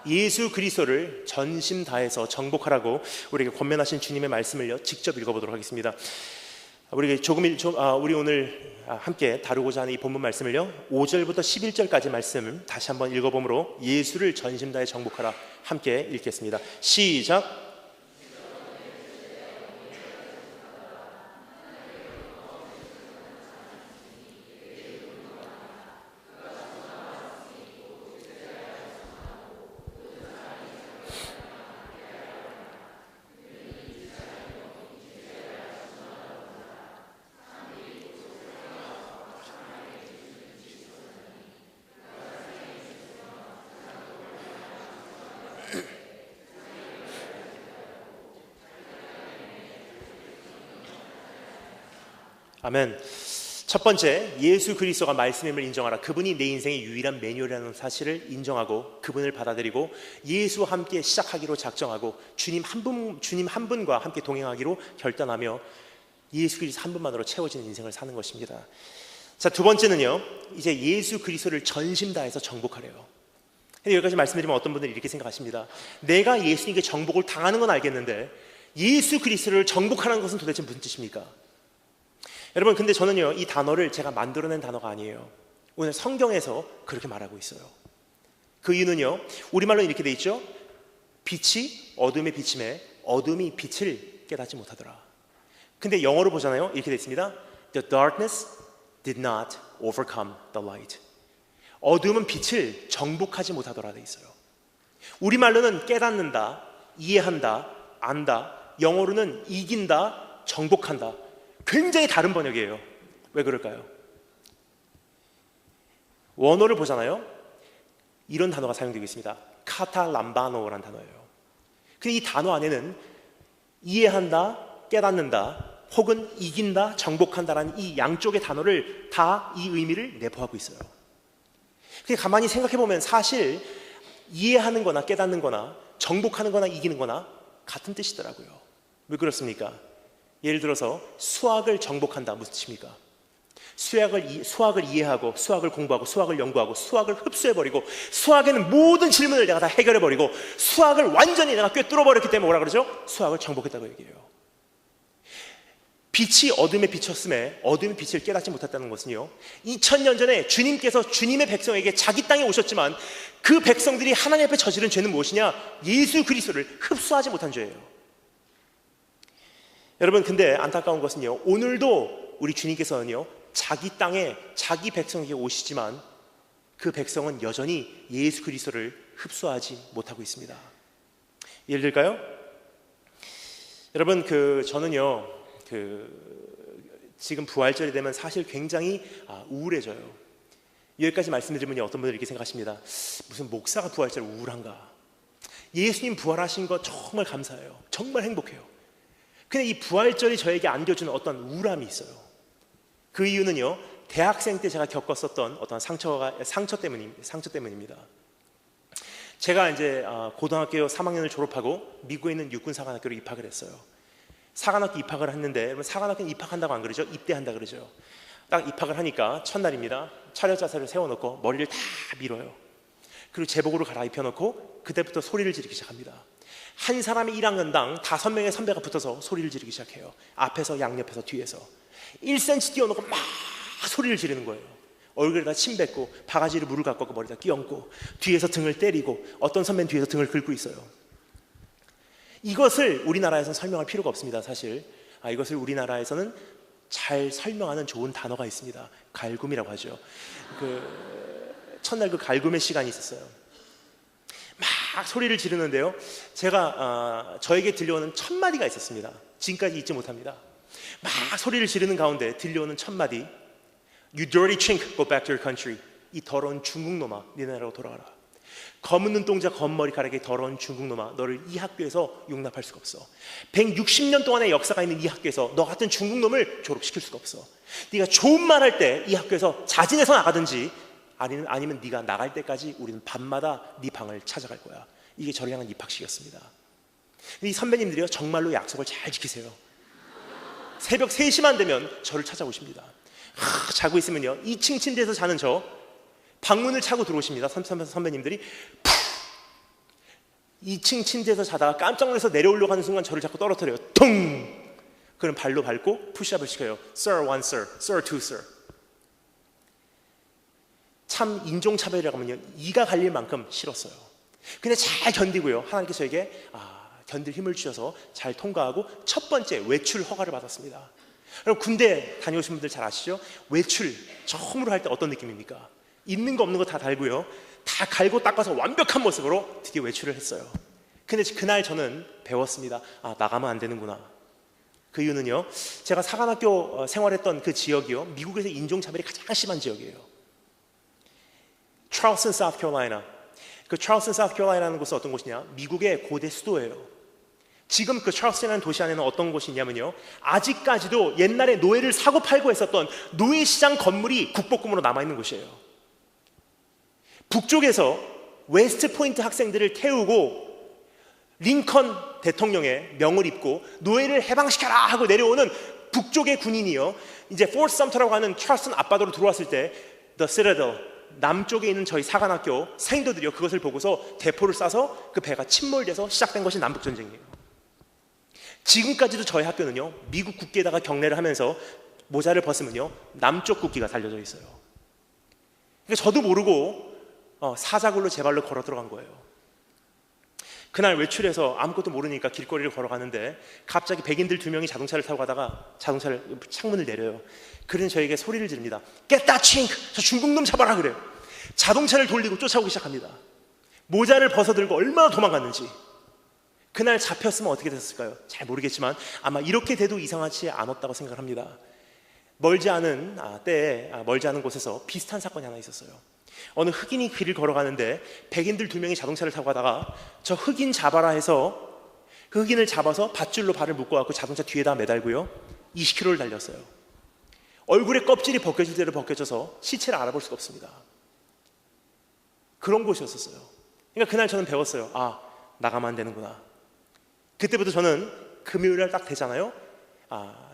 예수 그리스도를 전심 다해서 정복하라고 우리에게 권면하신 주님의 말씀을요 직접 읽어보도록 하겠습니다. 우리 오늘 함께 다루고자 하는 이 본문 말씀을요 5절부터 11절까지 말씀을 다시 한번 읽어보므로 예수를 전심 다해 정복하라 함께 읽겠습니다. 시작. 아멘. 첫 번째, 예수 그리스도가 말씀임을 인정하라. 그분이 내 인생의 유일한 매뉴얼이라는 사실을 인정하고 그분을 받아들이고 예수와 함께 시작하기로 작정하고 주님 한 분과 함께 동행하기로 결단하며 예수 그리스도 한 분만으로 채워지는 인생을 사는 것입니다. 자, 두 번째는요, 이제 예수 그리스도를 전심 다해서 정복하래요. 여기까지 말씀드리면 어떤 분들이 이렇게 생각하십니다. 내가 예수님께 정복을 당하는 건 알겠는데 예수 그리스도를 정복하는 것은 도대체 무슨 뜻입니까? 여러분, 근데 저는요 이 단어를 제가 만들어낸 단어가 아니에요. 오늘 성경에서 그렇게 말하고 있어요. 그 이유는요, 우리말로 이렇게 돼 있죠. 빛이 어둠에 비침해 어둠이 빛을 깨닫지 못하더라. 근데 영어로 보잖아요. 이렇게 돼 있습니다. The darkness did not overcome the light. 어둠은 빛을 정복하지 못하더라 돼 있어요. 우리말로는 깨닫는다, 이해한다, 안다. 영어로는 이긴다, 정복한다. 굉장히 다른 번역이에요. 왜 그럴까요? 원어를 보잖아요. 이런 단어가 사용되고 있습니다. 카탈람바노라는 단어예요. 근데 이 단어 안에는 이해한다, 깨닫는다, 혹은 이긴다, 정복한다라는 이 양쪽의 단어를 다 이 의미를 내포하고 있어요. 그냥 가만히 생각해보면 사실 이해하는 거나 깨닫는 거나 정복하는 거나 이기는 거나 같은 뜻이더라고요. 왜 그렇습니까? 예를 들어서 수학을 정복한다, 무슨 뜻입니까? 수학을 이해하고 수학을 공부하고 수학을 연구하고 수학을 흡수해버리고 수학에는 모든 질문을 내가 다 해결해버리고 수학을 완전히 내가 꿰뚫어버렸기 때문에 뭐라 그러죠? 수학을 정복했다고 얘기해요. 빛이 어둠에 비쳤음에 어둠의 빛을 깨닫지 못했다는 것은요, 2000년 전에 주님께서 주님의 백성에게 자기 땅에 오셨지만 그 백성들이 하나님 앞에 저지른 죄는 무엇이냐? 예수 그리스도를 흡수하지 못한 죄예요. 여러분, 근데 안타까운 것은요, 오늘도 우리 주님께서는요 자기 땅에 자기 백성에게 오시지만 그 백성은 여전히 예수 그리스도를 흡수하지 못하고 있습니다. 예를 들까요? 여러분, 저는요 지금 부활절이 되면 사실 굉장히 우울해져요. 여기까지 말씀드리면 어떤 분들이 이렇게 생각하십니다. 무슨 목사가 부활절 우울한가? 예수님 부활하신 거 정말 감사해요. 정말 행복해요. 근데 이 부활절이 저에게 안겨주는 어떤 우울함이 있어요. 그 이유는요, 대학생 때 제가 겪었었던 어떤 상처 때문입니다. 제가 이제 고등학교 3학년을 졸업하고 미국에 있는 육군사관학교로 입학을 했어요. 사관학교 입학을 했는데, 여러분 사관학교는 입학한다고 안 그러죠? 입대한다 그러죠. 딱 입학을 하니까 첫날입니다. 차렷 자세를 세워놓고 머리를 다 밀어요. 그리고 제복으로 갈아입혀놓고 그때부터 소리를 지르기 시작합니다. 한 사람이 1학년당 5명의 선배가 붙어서 소리를 지르기 시작해요. 앞에서 양옆에서 뒤에서 1cm 띄워놓고 막 소리를 지르는 거예요. 얼굴에다 침 뱉고 바가지로 물을 갖고 머리에다 끼얹고 뒤에서 등을 때리고, 어떤 선배는 뒤에서 등을 긁고 있어요. 이것을 우리나라에서는 설명할 필요가 없습니다. 사실 이것을 우리나라에서는 잘 설명하는 좋은 단어가 있습니다. 갈굼이라고 하죠. 첫날 그 갈굼의 시간이 있었어요. 막 소리를 지르는데요, 제가 저에게 들려오는 첫 마디가 있었습니다. 지금까지 잊지 못합니다. 막 소리를 지르는 가운데 들려오는 첫 마디, You dirty chink, go back to your country. 이 더러운 중국놈아, 네 나라로 돌아가라. 검은 눈동자 검은 머리카락의 더러운 중국놈아, 너를 이 학교에서 용납할 수가 없어. 160년 동안의 역사가 있는 이 학교에서 너 같은 중국놈을 졸업시킬 수가 없어. 네가 좋은 말 할 때 이 학교에서 자진해서 나가든지 아니면 네가 나갈 때까지 우리는 밤마다 네 방을 찾아갈 거야. 이게 저를 향한 입학식이었습니다. 이 선배님들이요, 정말로 약속을 잘 지키세요. 새벽 3시만 되면 저를 찾아오십니다. 자고 있으면요, 2층 침대에서 자는 저 방문을 차고 들어오십니다. 선배님들이 2층 침대에서 자다가 깜짝 놀라서 내려오려고 하는 순간 저를 자꾸 떨어뜨려요. 퉁! 그럼 발로 밟고 푸시업을 시켜요. Sir 1, Sir, Sir 2, Sir. 참 인종차별이라고 하면요, 이가 갈릴 만큼 싫었어요. 근데 잘 견디고요, 하나님께서 저에게 견딜 힘을 주셔서 잘 통과하고 첫 번째 외출 허가를 받았습니다. 여러분 군대 다녀오신 분들 잘 아시죠? 외출 처음으로 할 때 어떤 느낌입니까? 있는 거 없는 거 다 달고요, 다 갈고 닦아서 완벽한 모습으로 드디어 외출을 했어요. 근데 그날 저는 배웠습니다. 나가면 안 되는구나. 그 이유는요, 제가 사관학교 생활했던 그 지역이요, 미국에서 인종차별이 가장 심한 지역이에요. 찰스턴, 사우스캐롤라이나. 그 찰스턴, 사우스캐롤라이나라는 곳은 어떤 곳이냐? 미국의 고대 수도예요. 지금 그 찰스턴이라는 도시 안에는 어떤 곳이 있냐면요, 아직까지도 옛날에 노예를 사고 팔고 했었던 노예시장 건물이 국보급으로 남아있는 곳이에요. 북쪽에서 웨스트 포인트 학생들을 태우고 링컨 대통령의 명을 입고 노예를 해방시켜라 하고 내려오는 북쪽의 군인이요, 이제 포트 섬터라고 하는 찰스턴 앞바다로 들어왔을 때 The Citadel, 남쪽에 있는 저희 사관학교 생도들이요, 그것을 보고서 대포를 쏴서 그 배가 침몰돼서 시작된 것이 남북전쟁이에요. 지금까지도 저희 학교는요, 미국 국기에다가 경례를 하면서 모자를 벗으면요, 남쪽 국기가 달려져 있어요. 그러니까 저도 모르고 사자굴로 제 발로 걸어 들어간 거예요. 그날 외출해서 아무것도 모르니까 길거리를 걸어가는데 갑자기 백인들 2명이 자동차를 타고 가다가 창문을 내려요. 그러는 저에게 소리를 지릅니다. Get that chink! 저 중국놈 잡아라 그래요. 자동차를 돌리고 쫓아오기 시작합니다. 모자를 벗어들고 얼마나 도망갔는지. 그날 잡혔으면 어떻게 됐을까요? 잘 모르겠지만 아마 이렇게 돼도 이상하지 않았다고 생각합니다. 멀지 않은 때에 멀지 않은 곳에서 비슷한 사건이 하나 있었어요. 어느 흑인이 길을 걸어가는데 백인들 2명이 자동차를 타고 가다가 저 흑인 잡아라 해서 그 흑인을 잡아서 밧줄로 발을 묶어갖고 자동차 뒤에다 매달고요, 20km를 달렸어요. 얼굴에 껍질이 벗겨질 대로 벗겨져서 시체를 알아볼 수가 없습니다. 그런 곳이었었어요. 그러니까 그날 저는 배웠어요. 나가면 안 되는구나. 그때부터 저는 금요일날 딱 되잖아요,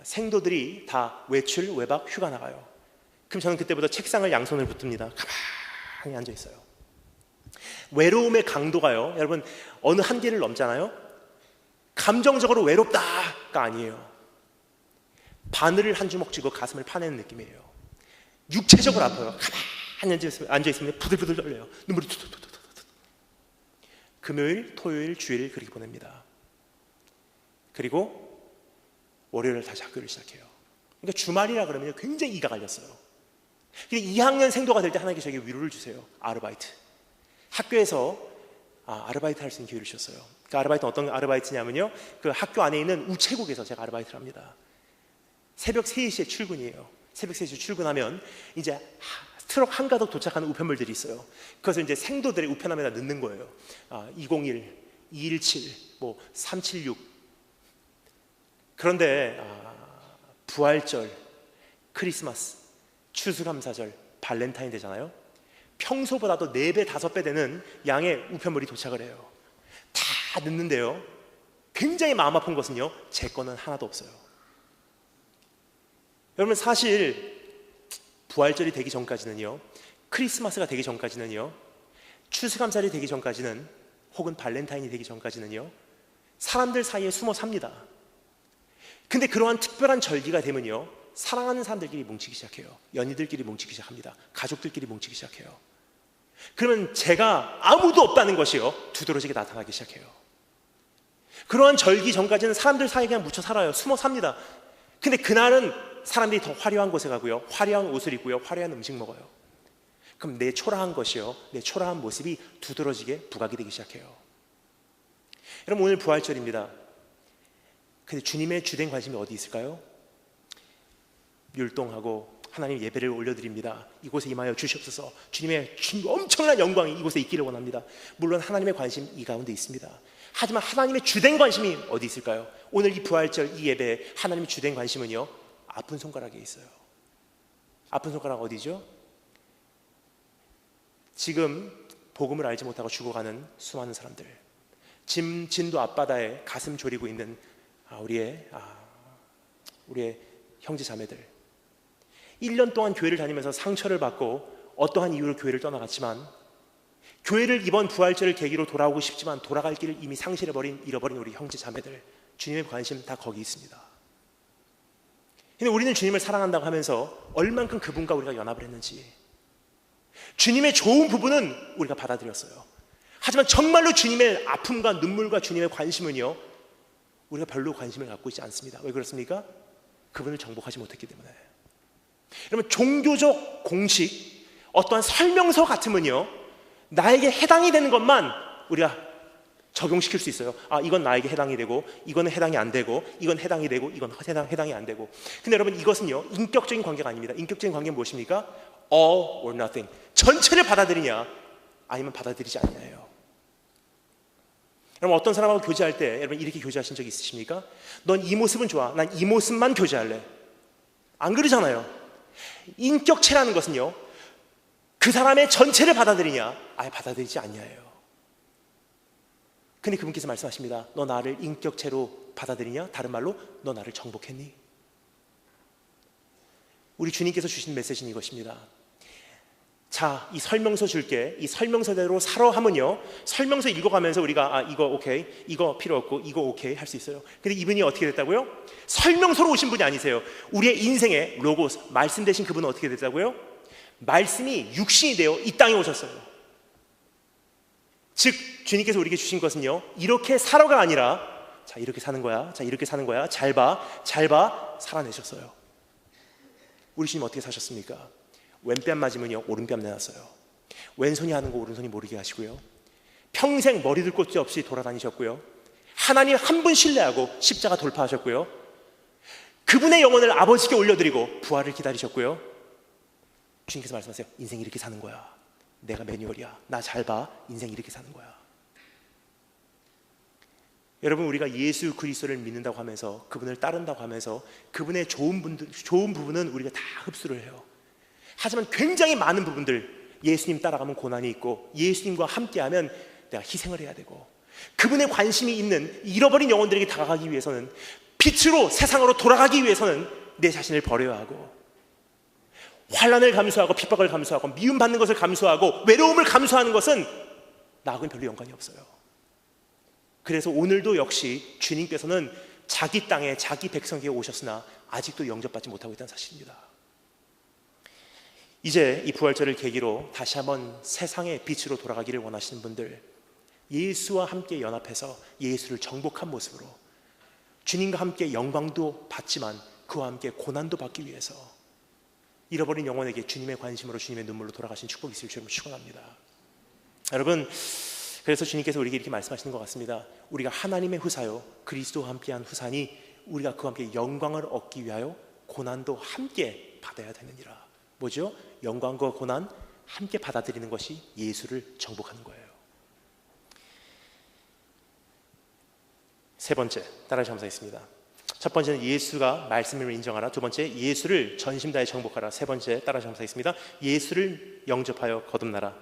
생도들이 다 외출, 외박, 휴가 나가요. 그럼 저는 그때부터 책상을 양손을 붙듭니다. 가만히 앉아 있어요. 외로움의 강도가요, 여러분 어느 한계를 넘잖아요, 감정적으로 외롭다가 아니에요. 바늘을 한 주먹 쥐고 가슴을 파내는 느낌이에요. 육체적으로 아파요. 가만히 앉아있으면 부들부들 떨려요. 눈물이 툭툭툭툭. 금요일, 토요일, 주일 그렇게 보냅니다. 그리고 월요일 다시 학교를 시작해요. 그러니까 주말이라 그러면 굉장히 이가 갈렸어요. 2학년 생도가 될 때 하나님께 저에게 위로를 주세요. 아르바이트. 학교에서 아르바이트 할 수 있는 기회를 주셨어요. 그 아르바이트는 어떤 아르바이트냐면요, 그 학교 안에 있는 우체국에서 제가 아르바이트를 합니다. 새벽 3시에 출근이에요. 새벽 3시에 출근하면 이제 트럭 한가득 도착하는 우편물들이 있어요. 그것을 이제 생도들의 우편함에다 넣는 거예요. 201, 217, 376. 그런데 부활절, 크리스마스, 추수감사절, 발렌타인데잖아요. 평소보다도 4배, 5배 되는 양의 우편물이 도착을 해요. 다 넣는데요, 굉장히 마음 아픈 것은요, 제 거는 하나도 없어요. 여러분, 사실 부활절이 되기 전까지는요, 크리스마스가 되기 전까지는요, 추수감사절이 되기 전까지는, 혹은 발렌타인이 되기 전까지는요, 사람들 사이에 숨어 삽니다. 근데 그러한 특별한 절기가 되면요, 사랑하는 사람들끼리 뭉치기 시작해요. 연인들끼리 뭉치기 시작합니다. 가족들끼리 뭉치기 시작해요. 그러면 제가 아무도 없다는 것이요, 두드러지게 나타나기 시작해요. 그러한 절기 전까지는 사람들 사이에 그냥 묻혀 살아요. 숨어 삽니다. 근데 그날은 사람들이 더 화려한 곳에 가고요, 화려한 옷을 입고요, 화려한 음식 먹어요. 그럼 내 초라한 것이요, 내 초라한 모습이 두드러지게 부각이 되기 시작해요. 여러분, 오늘 부활절입니다. 근데 주님의 주된 관심이 어디 있을까요? 율동하고 하나님 예배를 올려드립니다. 이곳에 임하여 주시옵소서. 주님의 엄청난 영광이 이곳에 있기를 원합니다. 물론 하나님의 관심 이 가운데 있습니다. 하지만 하나님의 주된 관심이 어디 있을까요? 오늘 이 부활절 이 예배에 하나님의 주된 관심은요, 아픈 손가락에 있어요. 아픈 손가락 어디죠? 지금 복음을 알지 못하고 죽어가는 수많은 사람들, 진도 앞바다에 가슴 졸이고 있는 우리의 형제 자매들, 1년 동안 교회를 다니면서 상처를 받고 어떠한 이유로 교회를 떠나갔지만, 교회를 이번 부활절을 계기로 돌아오고 싶지만 돌아갈 길을 이미 잃어버린 우리 형제 자매들, 주님의 관심 다 거기 있습니다. 근데 우리는 주님을 사랑한다고 하면서 얼만큼 그분과 우리가 연합을 했는지, 주님의 좋은 부분은 우리가 받아들였어요. 하지만 정말로 주님의 아픔과 눈물과 주님의 관심은요, 우리가 별로 관심을 갖고 있지 않습니다. 왜 그렇습니까? 그분을 정복하지 못했기 때문에. 여러분, 종교적 공식, 어떠한 설명서 같으면요, 나에게 해당이 되는 것만 우리가 적용시킬 수 있어요. 이건 나에게 해당이 되고, 이거는 해당이 안 되고, 이건 해당이 되고, 이건 해당이 안 되고. 근데 여러분, 이것은요, 인격적인 관계가 아닙니다. 인격적인 관계는 무엇입니까? All or nothing. 전체를 받아들이냐, 아니면 받아들이지 않냐예요. 여러분, 어떤 사람하고 교제할 때 여러분 이렇게 교제하신 적 있으십니까? 넌 이 모습은 좋아, 난 이 모습만 교제할래. 안 그러잖아요. 인격체라는 것은요, 그 사람의 전체를 받아들이냐, 아예 받아들이지 않냐예요. 근데 그분께서 말씀하십니다. 너 나를 인격체로 받아들이냐? 다른 말로, 너 나를 정복했니? 우리 주님께서 주신 메시지는 이것입니다. 자, 이 설명서 줄게. 이 설명서대로 살아 하면요, 설명서 읽어가면서 우리가 이거 오케이, 이거 필요 없고, 이거 오케이 할 수 있어요. 근데 이분이 어떻게 됐다고요? 설명서로 오신 분이 아니세요. 우리의 인생의 로고스, 말씀 되신 그분은 어떻게 됐다고요? 말씀이 육신이 되어 이 땅에 오셨어요. 즉 주님께서 우리에게 주신 것은요, 이렇게 살아가 아니라, 자, 이렇게 사는 거야, 자, 이렇게 사는 거야, 잘 봐, 살아내셨어요. 우리 주님 어떻게 사셨습니까? 왼뺨 맞으면요, 오른뺨 내놨어요. 왼손이 하는 거 오른손이 모르게 하시고요, 평생 머리 둘 곳도 없이 돌아다니셨고요, 하나님 한 분 신뢰하고 십자가 돌파하셨고요, 그분의 영혼을 아버지께 올려드리고 부활을 기다리셨고요. 주님께서 말씀하세요. 인생 이렇게 사는 거야. 내가 매뉴얼이야. 나 잘 봐. 인생 이렇게 사는 거야. 여러분, 우리가 예수 그리스도를 믿는다고 하면서, 그분을 따른다고 하면서, 그분의 좋은 부분은 우리가 다 흡수를 해요. 하지만 굉장히 많은 부분들, 예수님 따라가면 고난이 있고, 예수님과 함께하면 내가 희생을 해야 되고, 그분의 관심이 있는 잃어버린 영혼들에게 다가가기 위해서는, 빛으로 세상으로 돌아가기 위해서는 내 자신을 버려야 하고, 환난을 감수하고 핍박을 감수하고 미움받는 것을 감수하고 외로움을 감수하는 것은 나하고는 별로 연관이 없어요. 그래서 오늘도 역시 주님께서는 자기 땅에 자기 백성에게 오셨으나 아직도 영접받지 못하고 있다는 사실입니다. 이제 이 부활절을 계기로 다시 한번 세상의 빛으로 돌아가기를 원하시는 분들, 예수와 함께 연합해서 예수를 정복한 모습으로 주님과 함께 영광도 받지만 그와 함께 고난도 받기 위해서 잃어버린 영혼에게 주님의 관심으로, 주님의 눈물로 돌아가신 축복이 있을 줄 축원합니다. 여러분, 그래서 주님께서 우리에게 이렇게 말씀하시는 것 같습니다. 우리가 하나님의 후사요, 그리스도와 함께한 후사니 우리가 그와 함께 영광을 얻기 위하여 고난도 함께 받아야 되느니라. 뭐죠? 영광과 고난 함께 받아들이는 것이 예수를 정복하는 거예요. 세 번째, 따라서 감사했습니다. 첫 번째는 예수가 말씀을 인정하라. 두 번째, 예수를 전심 다해 정복하라. 세 번째, 따라 정사하겠습니다. 예수를 영접하여 거듭나라.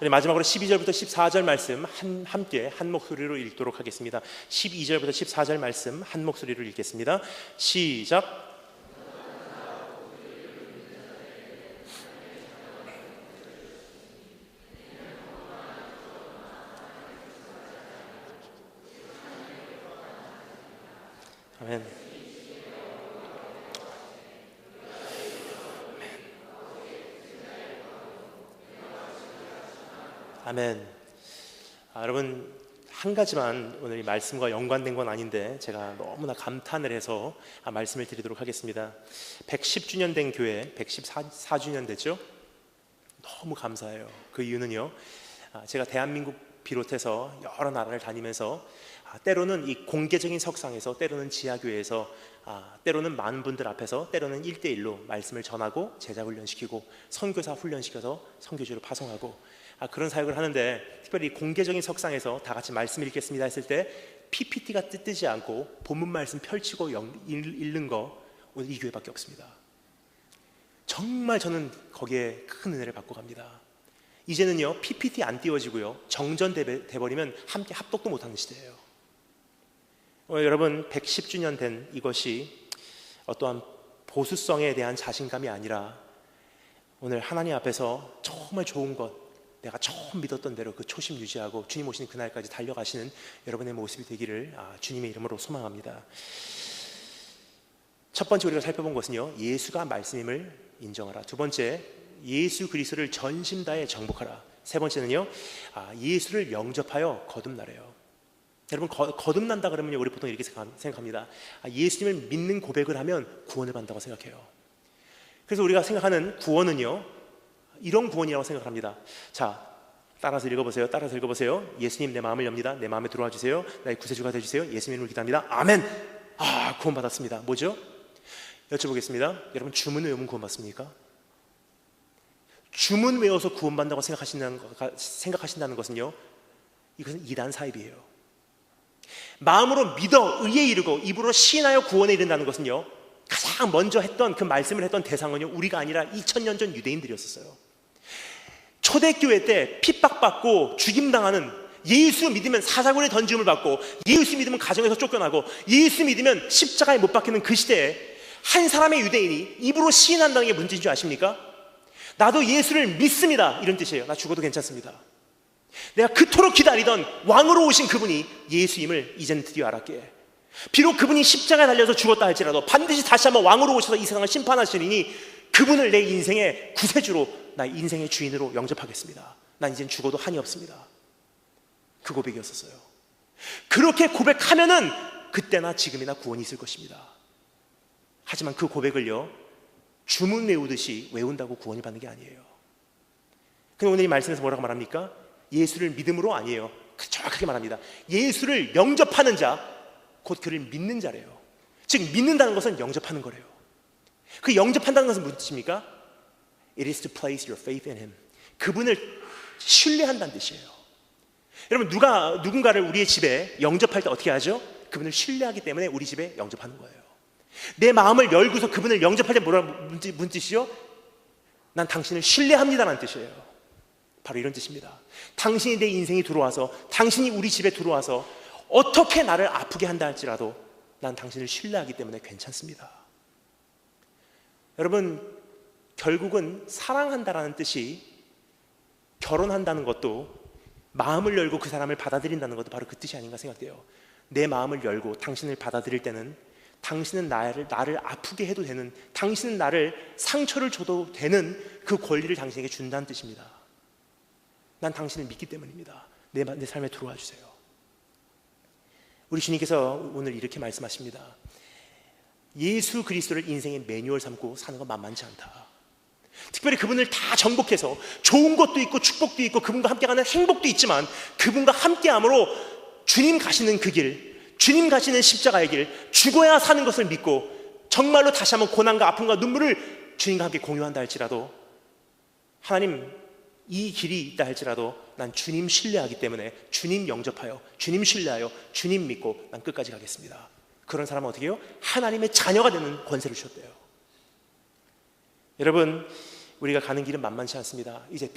마지막으로 12절부터 14절 말씀 함께 한 목소리로 읽도록 하겠습니다. 12절부터 14절 말씀 한 목소리로 읽겠습니다. 시작. 아멘. 아멘. 여러분, 한 가지만 오늘 이 말씀과 연관된 건 아닌데 제가 너무나 감탄을 해서 말씀을 드리도록 하겠습니다. 110주년 된 교회, 114주년 됐죠? 너무 감사해요. 그 이유는요, 제가 대한민국 비롯해서 여러 나라를 다니면서 때로는 이 공개적인 석상에서, 때로는 지하교회에서, 때로는 많은 분들 앞에서, 때로는 1대1로 말씀을 전하고 제자 훈련시키고 선교사 훈련시켜서 선교지로 파송하고 그런 사역을 하는데, 특별히 공개적인 석상에서 다 같이 말씀 읽겠습니다 했을 때 PPT가 뜨지 않고 본문 말씀 펼치고 읽는 거 오늘 이 교회밖에 없습니다. 정말 저는 거기에 큰 은혜를 받고 갑니다. 이제는요, PPT 안 띄워지고요, 정전돼버리면 함께 합독도 못하는 시대예요. 여러분, 110주년 된 이것이 어떠한 보수성에 대한 자신감이 아니라 오늘 하나님 앞에서 정말 좋은 것, 내가 처음 믿었던 대로 그 초심 유지하고 주님 오시는 그날까지 달려가시는 여러분의 모습이 되기를 주님의 이름으로 소망합니다. 첫 번째 우리가 살펴본 것은요, 예수가 말씀임을 인정하라. 두 번째, 예수 그리스도를 전심 다해 정복하라. 세 번째는요, 예수를 영접하여 거듭나래요. 여러분, 거듭난다 그러면 우리 보통 이렇게 생각합니다. 예수님을 믿는 고백을 하면 구원을 받는다고 생각해요. 그래서 우리가 생각하는 구원은요, 이런 구원이라고 생각합니다. 자, 따라서 읽어보세요. 따라서 읽어보세요. 예수님, 내 마음을 엽니다. 내 마음에 들어와 주세요. 나의 구세주가 되어주세요. 예수님을 기도합니다. 아멘. 구원 받았습니다. 뭐죠? 여쭤보겠습니다. 여러분, 주문 외우면 구원 받습니까? 주문 외워서 구원 받는다고 생각하신다는 것은요, 이것은 이단 사입이에요. 마음으로 믿어 의에 이르고 입으로 시인하여 구원에 이른다는 것은요, 가장 먼저 했던 그 말씀을 했던 대상은요, 우리가 아니라 2000년 전 유대인들이었어요. 초대교회 때 핍박받고 죽임당하는, 예수 믿으면 사자굴에 던짐을 받고, 예수 믿으면 가정에서 쫓겨나고, 예수 믿으면 십자가에 못 박히는 그 시대에 한 사람의 유대인이 입으로 시인한다는 게 문제인 줄 아십니까? 나도 예수를 믿습니다, 이런 뜻이에요. 나 죽어도 괜찮습니다. 내가 그토록 기다리던 왕으로 오신 그분이 예수임을 이제는 드디어 알았기에, 비록 그분이 십자가에 달려서 죽었다 할지라도 반드시 다시 한번 왕으로 오셔서 이 세상을 심판하시리니 그분을 내 인생의 구세주로, 나의 인생의 주인으로 영접하겠습니다. 난 이젠 죽어도 한이 없습니다. 그 고백이었었어요. 그렇게 고백하면은 그때나 지금이나 구원이 있을 것입니다. 하지만 그 고백을요, 주문 외우듯이 외운다고 구원이 받는 게 아니에요. 근데 오늘 이 말씀에서 뭐라고 말합니까? 예수를 믿음으로 아니에요. 정확하게 말합니다. 예수를 영접하는 자, 곧 그를 믿는 자래요. 즉, 믿는다는 것은 영접하는 거래요. 그 영접한다는 것은 무슨 뜻입니까? It is to place your faith in Him. 그분을 신뢰한다는 뜻이에요. 여러분, 누군가를 우리의 집에 영접할 때 어떻게 하죠? 그분을 신뢰하기 때문에 우리 집에 영접하는 거예요. 내 마음을 열고서 그분을 영접할 때 무슨 뜻이요? 난 당신을 신뢰합니다라는 뜻이에요. 바로 이런 뜻입니다. 당신이 내 인생에 들어와서, 당신이 우리 집에 들어와서 어떻게 나를 아프게 한다 할지라도 난 당신을 신뢰하기 때문에 괜찮습니다. 여러분, 결국은 사랑한다라는 뜻이, 결혼한다는 것도, 마음을 열고 그 사람을 받아들인다는 것도 바로 그 뜻이 아닌가 생각돼요. 내 마음을 열고 당신을 받아들일 때는 당신은 나를 아프게 해도 되는, 당신은 나를 상처를 줘도 되는 그 권리를 당신에게 준다는 뜻입니다. 난 당신을 믿기 때문입니다. 내 삶에 들어와 주세요. 우리 주님께서 오늘 이렇게 말씀하십니다. 예수 그리스도를 인생의 매뉴얼 삼고 사는 건 만만치 않다. 특별히 그분을 다 정복해서 좋은 것도 있고 축복도 있고 그분과 함께 가는 행복도 있지만, 그분과 함께함으로 주님 가시는 그 길, 주님 가시는 십자가의 길, 죽어야 사는 것을 믿고 정말로 다시 한번 고난과 아픔과 눈물을 주님과 함께 공유한다 할지라도, 하나님, 이 길이 있다 할지라도 난 주님 신뢰하기 때문에 주님 영접하여 주님 신뢰하여 주님 믿고 난 끝까지 가겠습니다. 그런 사람은 어떻게 해요? 하나님의 자녀가 되는 권세를 주셨대요. 여러분, 우리가 가는 길은 만만치 않습니다. 이제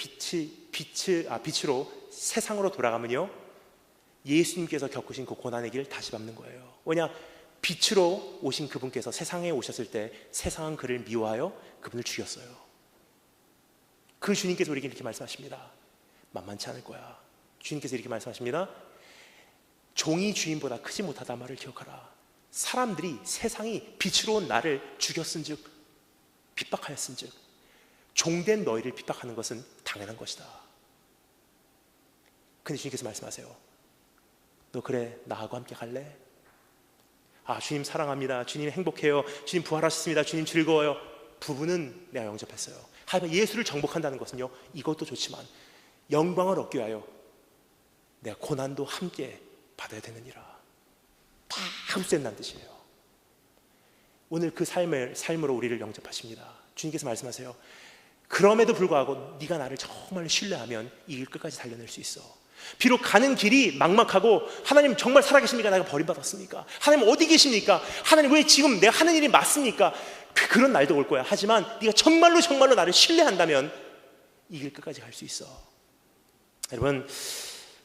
빛으로 세상으로 돌아가면요, 예수님께서 겪으신 그 고난의 길 다시 밟는 거예요. 왜냐? 빛으로 오신 그분께서 세상에 오셨을 때 세상은 그를 미워하여 그분을 죽였어요. 그 주님께서 우리에게 이렇게 말씀하십니다. 만만치 않을 거야. 주님께서 이렇게 말씀하십니다. 종이 주인보다 크지 못하다 말을 기억하라. 사람들이, 세상이 빛으로 온 나를 죽였은즉, 핍박하였은즉, 종된 너희를 핍박하는 것은 당연한 것이다. 근데 주님께서 말씀하세요. 너 그래, 나하고 함께 갈래? 아, 주님 사랑합니다. 주님 행복해요. 주님 부활하셨습니다. 주님 즐거워요. 부부는 내가 영접했어요. 하지만 예수를 정복한다는 것은요, 이것도 좋지만 영광을 얻기 위하여 내가 고난도 함께 받아야 되느니라. 다 흡수된다는 뜻이에요. 오늘 그 삶으로 우리를 영접하십니다. 주님께서 말씀하세요. 그럼에도 불구하고 네가 나를 정말 신뢰하면 이 길 끝까지 달려낼 수 있어. 비록 가는 길이 막막하고, 하나님 정말 살아계십니까? 내가 버림받았습니까? 하나님 어디 계십니까? 하나님 왜 지금 내가 하는 일이 맞습니까? 그런 날도 올 거야. 하지만 네가 정말로 나를 신뢰한다면 이 길 끝까지 갈 수 있어. 여러분,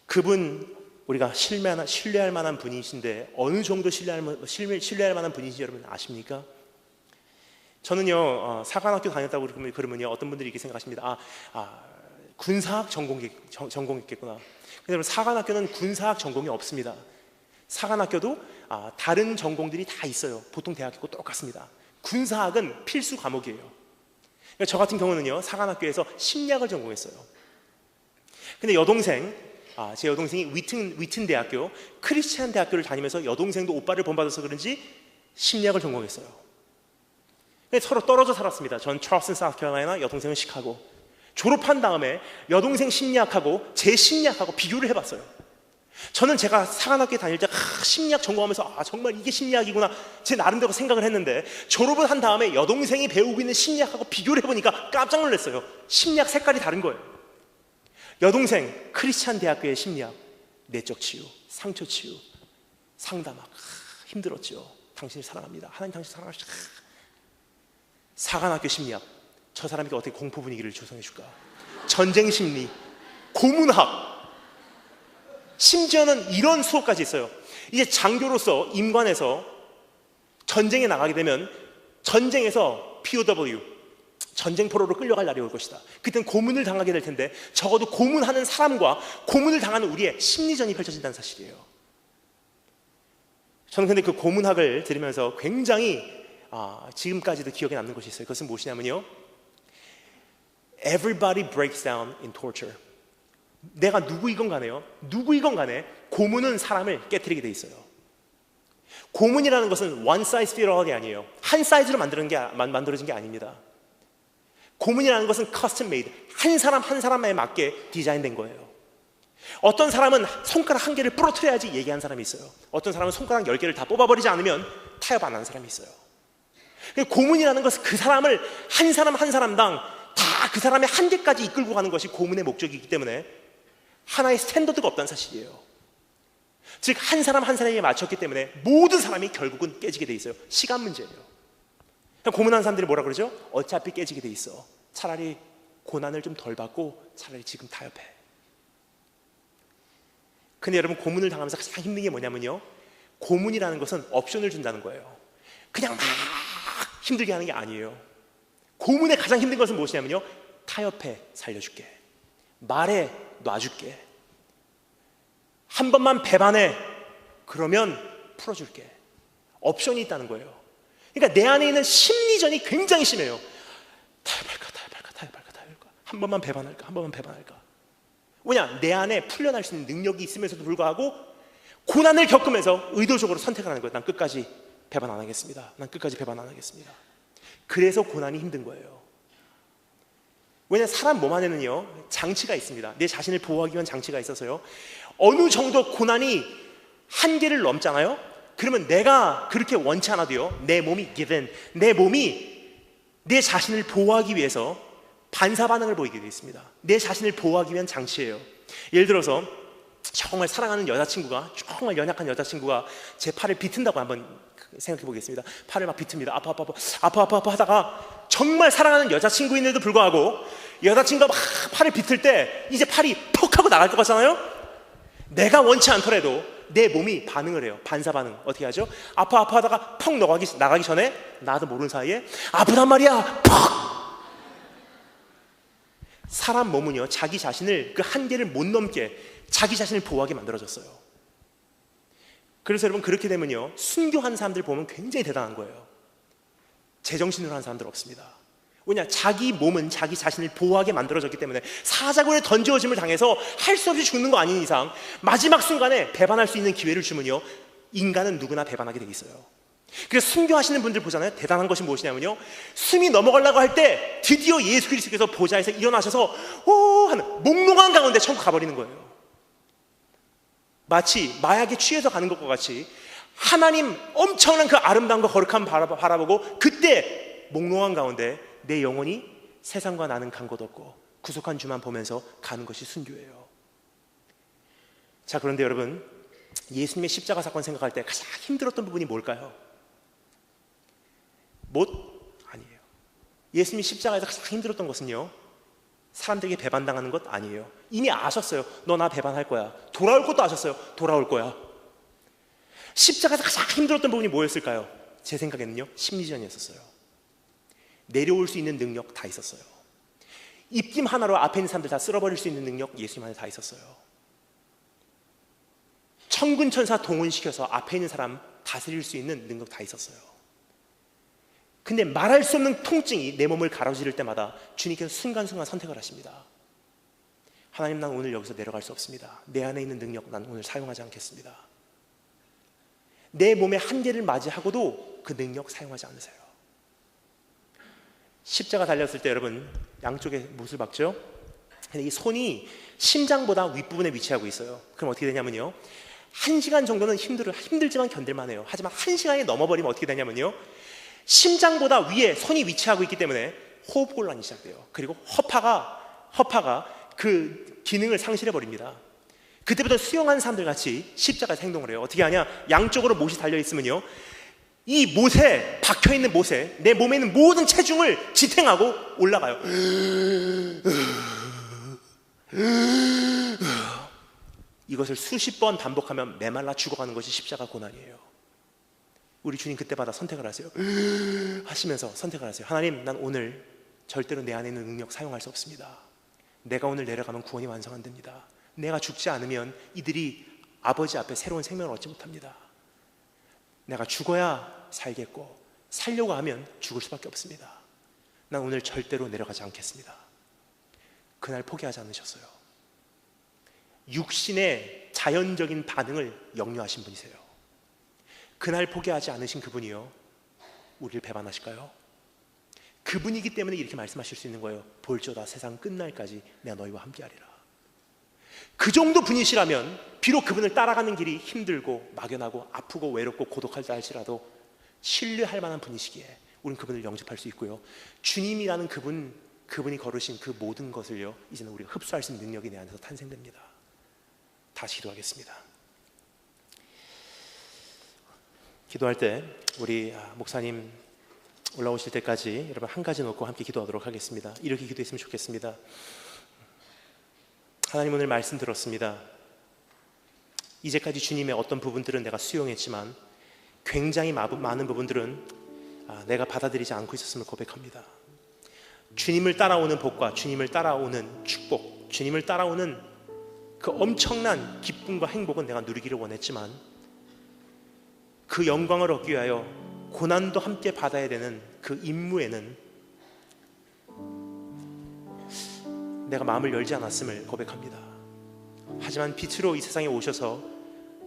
그분 우리가 신뢰할 만한 분이신데 어느 정도 신뢰할 만한 분이신지 여러분 아십니까? 저는요, 사관학교 다녔다고 그러면요, 어떤 분들이 이렇게 생각하십니다. 군사학 전공했겠구나. 근데 여러분, 사관학교는 군사학 전공이 없습니다. 사관학교도 다른 전공들이 다 있어요. 보통 대학교 똑같습니다. 군사학은 필수 과목이에요. 그러니까 저 같은 경우는요, 사관학교에서 심리학을 전공했어요. 근데 제 여동생이 위튼 대학교, 크리스찬 대학교를 다니면서 여동생도 오빠를 본받아서 그런지 심리학을 전공했어요. 서로 떨어져 살았습니다. 전 찰스턴 사우스캐롤라이나, 여동생은 시카고. 졸업한 다음에 여동생 심리학하고 제 심리학하고 비교를 해봤어요. 저는 제가 사관학교에 다닐 때 심리학 전공하면서 정말 이게 심리학이구나 제 나름대로 생각을 했는데, 졸업을 한 다음에 여동생이 배우고 있는 심리학하고 비교를 해보니까 깜짝 놀랐어요. 심리학 색깔이 다른 거예요. 여동생 크리스찬 대학교의 심리학, 내적 치유, 상처 치유, 상담학, 힘들었죠. 당신을 사랑합니다. 하나님 당신 사랑하시죠. 사관학교 심리학, 저 사람에게 어떻게 공포 분위기를 조성해 줄까? 전쟁 심리, 고문학, 심지어는 이런 수업까지 있어요. 이제 장교로서 임관에서 전쟁에 나가게 되면 전쟁에서 POW, 전쟁포로로 끌려갈 날이 올 것이다. 그때는 고문을 당하게 될 텐데, 적어도 고문하는 사람과 고문을 당하는 우리의 심리전이 펼쳐진다는 사실이에요. 저는 근데 그 고문학을 들으면서 굉장히 지금까지도 기억에 남는 것이 있어요. 그것은 무엇이냐면요, Everybody breaks down in torture. 내가 누구이건 간에 고문은 사람을 깨트리게 돼 있어요. 고문이라는 것은 one size fits all이 아니에요. 한 사이즈로 만들어진 게 아닙니다. 고문이라는 것은 custom made, 한 사람에 맞게 디자인된 거예요. 어떤 사람은 손가락 한 개를 부러뜨려야지 얘기하는 사람이 있어요. 어떤 사람은 손가락 10개를 다 뽑아버리지 않으면 타협 안 하는 사람이 있어요. 고문이라는 것은 그 사람을 한 사람당 다 그 사람의 한계까지 이끌고 가는 것이 고문의 목적이기 때문에 하나의 스탠더드가 없다는 사실이에요. 즉, 한 사람에게 맞췄기 때문에 모든 사람이 결국은 깨지게 돼 있어요. 시간 문제예요. 고문하는 사람들이 뭐라 그러죠? 어차피 깨지게 돼 있어. 차라리 고난을 좀 덜 받고 차라리 지금 타협해. 근데 여러분, 고문을 당하면서 가장 힘든 게 뭐냐면요, 고문이라는 것은 옵션을 준다는 거예요. 그냥 막 힘들게 하는 게 아니에요. 고문의 가장 힘든 것은 무엇이냐면요, 타협해, 살려줄게. 말해, 놔줄게. 한 번만 배반해, 그러면 풀어줄게. 옵션이 있다는 거예요. 그러니까 내 안에 있는 심리전이 굉장히 심해요. 타협할까? 한 번만 배반할까? 왜냐? 내 안에 풀려날 수 있는 능력이 있으면서도 불구하고 고난을 겪으면서 의도적으로 선택을 하는 거예요. 난 끝까지 배반 안 하겠습니다. 그래서 고난이 힘든 거예요. 왜냐? 사람 몸 안에는요, 장치가 있습니다. 내 자신을 보호하기 위한 장치가 있어서요, 어느 정도 고난이 한계를 넘잖아요. 그러면 내가 그렇게 원치 않아도요, 내 몸이 내 자신을 보호하기 위해서 반사 반응을 보이게 되어 있습니다. 내 자신을 보호하기 위한 장치예요. 예를 들어서 정말 사랑하는 여자친구가, 정말 연약한 여자친구가 제 팔을 비튼다고 한번 생각해 보겠습니다. 팔을 막 비틉니다. 아파 하다가 정말 사랑하는 여자친구인데도 불구하고 여자친구가 막 팔을 비틀 때 이제 팔이 퍽 하고 나갈 것 같잖아요. 내가 원치 않더라도 내 몸이 반응을 해요. 반사 반응. 어떻게 하죠? 아파 하다가 퍽 나가기 전에 나도 모르는 사이에 아프단 말이야, 퍽! 사람 몸은요, 자기 자신을 그 한계를 못 넘게 자기 자신을 보호하게 만들어졌어요. 그래서 여러분, 그렇게 되면요, 순교한 사람들 보면 굉장히 대단한 거예요. 제정신으로 한 사람들 없습니다. 왜냐? 자기 몸은 자기 자신을 보호하게 만들어졌기 때문에 사자굴에 던져짐을 당해서 할 수 없이 죽는 거 아닌 이상 마지막 순간에 배반할 수 있는 기회를 주면요, 인간은 누구나 배반하게 돼 있어요. 그래서 순교하시는 분들 보잖아요. 대단한 것이 무엇이냐면요, 숨이 넘어가려고 할 때 드디어 예수 그리스도께서 보좌에서 일어나셔서 오 하는 몽롱한 가운데 천국 가버리는 거예요. 마치 마약에 취해서 가는 것과 같이 하나님 엄청난 그 아름다움과 거룩함 바라보고 그때 몽롱한 가운데 내 영혼이 세상과 나는 간 곳 없고 구속한 주만 보면서 가는 것이 순교예요. 자, 그런데 여러분, 예수님의 십자가 사건 생각할 때 가장 힘들었던 부분이 뭘까요? 아니에요. 예수님이 십자가에서 가장 힘들었던 것은요, 사람들에게 배반당하는 것 아니에요. 이미 아셨어요. 너 나 배반할 거야. 돌아올 것도 아셨어요. 돌아올 거야. 십자가에서 가장 힘들었던 부분이 뭐였을까요? 제 생각에는요, 심리전이었어요. 내려올 수 있는 능력 다 있었어요. 입김 하나로 앞에 있는 사람들 다 쓸어버릴 수 있는 능력 예수님 안에 다 있었어요. 천군 천사 동원시켜서 앞에 있는 사람 다스릴 수 있는 능력 다 있었어요. 근데 말할 수 없는 통증이 내 몸을 가로지를 때마다 주님께서 순간순간 선택을 하십니다. 하나님, 난 오늘 여기서 내려갈 수 없습니다. 내 안에 있는 능력 난 오늘 사용하지 않겠습니다. 내 몸의 한계를 맞이하고도 그 능력 사용하지 않으세요. 십자가 달렸을 때 여러분, 양쪽에 못을 박죠? 근데 이 손이 심장보다 윗부분에 위치하고 있어요. 그럼 어떻게 되냐면요, 1시간 정도는 힘들지만 견딜만해요. 하지만 1시간이 넘어버리면 어떻게 되냐면요, 심장보다 위에 손이 위치하고 있기 때문에 호흡곤란이 시작돼요. 그리고 허파가 그 기능을 상실해버립니다. 그때부터 수영하는 사람들 같이 십자가에서 행동을 해요. 어떻게 하냐? 양쪽으로 못이 달려있으면요, 이 못에, 박혀있는 못에 내 몸에 있는 모든 체중을 지탱하고 올라가요. 이것을 수십 번 반복하면 메말라 죽어가는 것이 십자가 고난이에요. 우리 주님 그때마다 선택을 하세요. 하시면서 선택을 하세요. 하나님, 난 오늘 절대로 내 안에 있는 능력 사용할 수 없습니다. 내가 오늘 내려가면 구원이 완성 안 됩니다. 내가 죽지 않으면 이들이 아버지 앞에 새로운 생명을 얻지 못합니다. 내가 죽어야 살겠고 살려고 하면 죽을 수밖에 없습니다. 난 오늘 절대로 내려가지 않겠습니다. 그날 포기하지 않으셨어요. 육신의 자연적인 반응을 역류하신 분이세요. 그날 포기하지 않으신 그분이요, 우리를 배반하실까요? 그분이기 때문에 이렇게 말씀하실 수 있는 거예요. 볼지어다 세상 끝날까지 내가 너희와 함께하리라. 그 정도 분이시라면 비록 그분을 따라가는 길이 힘들고 막연하고 아프고 외롭고 고독하다 할지라도 신뢰할 만한 분이시기에 우리는 그분을 영접할 수 있고요, 주님이라는 그분이 걸으신 그 모든 것을요, 이제는 우리가 흡수할 수 있는 능력이 내 안에서 탄생됩니다. 다시 기도하겠습니다. 기도할 때 우리 목사님 올라오실 때까지 여러분 한 가지 놓고 함께 기도하도록 하겠습니다. 이렇게 기도했으면 좋겠습니다. 하나님, 오늘 말씀 들었습니다. 이제까지 주님의 어떤 부분들은 내가 수용했지만 굉장히 많은 부분들은 내가 받아들이지 않고 있었음을 고백합니다. 주님을 따라오는 복과 주님을 따라오는 축복, 주님을 따라오는 그 엄청난 기쁨과 행복은 내가 누리기를 원했지만 그 영광을 얻기 위하여 고난도 함께 받아야 되는 그 임무에는 내가 마음을 열지 않았음을 고백합니다. 하지만 빛으로 이 세상에 오셔서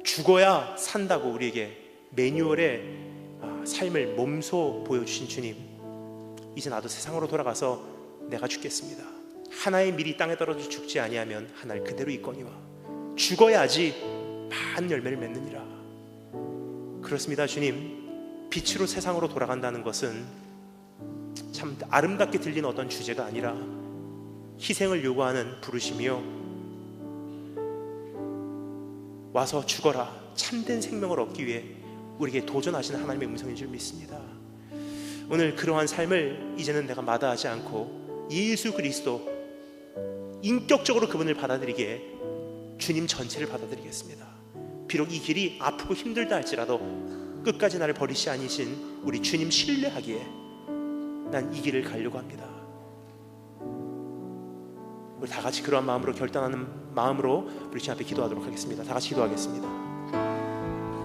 죽어야 산다고 우리에게 매뉴얼의 삶을 몸소 보여주신 주님, 이제 나도 세상으로 돌아가서 내가 죽겠습니다. 하나의 밀이 땅에 떨어져 죽지 아니하면 하나를 그대로 있거니와 죽어야지 많은 열매를 맺느니라. 그렇습니다. 주님, 빛으로 세상으로 돌아간다는 것은 참 아름답게 들리는 어떤 주제가 아니라 희생을 요구하는 부르심이요, 와서 죽어라, 참된 생명을 얻기 위해 우리에게 도전하시는 하나님의 음성인 줄 믿습니다. 오늘 그러한 삶을 이제는 내가 마다하지 않고 예수 그리스도, 인격적으로 그분을 받아들이기에 주님 전체를 받아들이겠습니다. 비록 이 길이 아프고 힘들다 할지라도 끝까지 나를 버리시 아니신 우리 주님 신뢰하기에 난 이 길을 가려고 합니다. 우리 다 같이 그러한 마음으로, 결단하는 마음으로 우리 주님 앞에 기도하도록 하겠습니다. 다 같이 기도하겠습니다.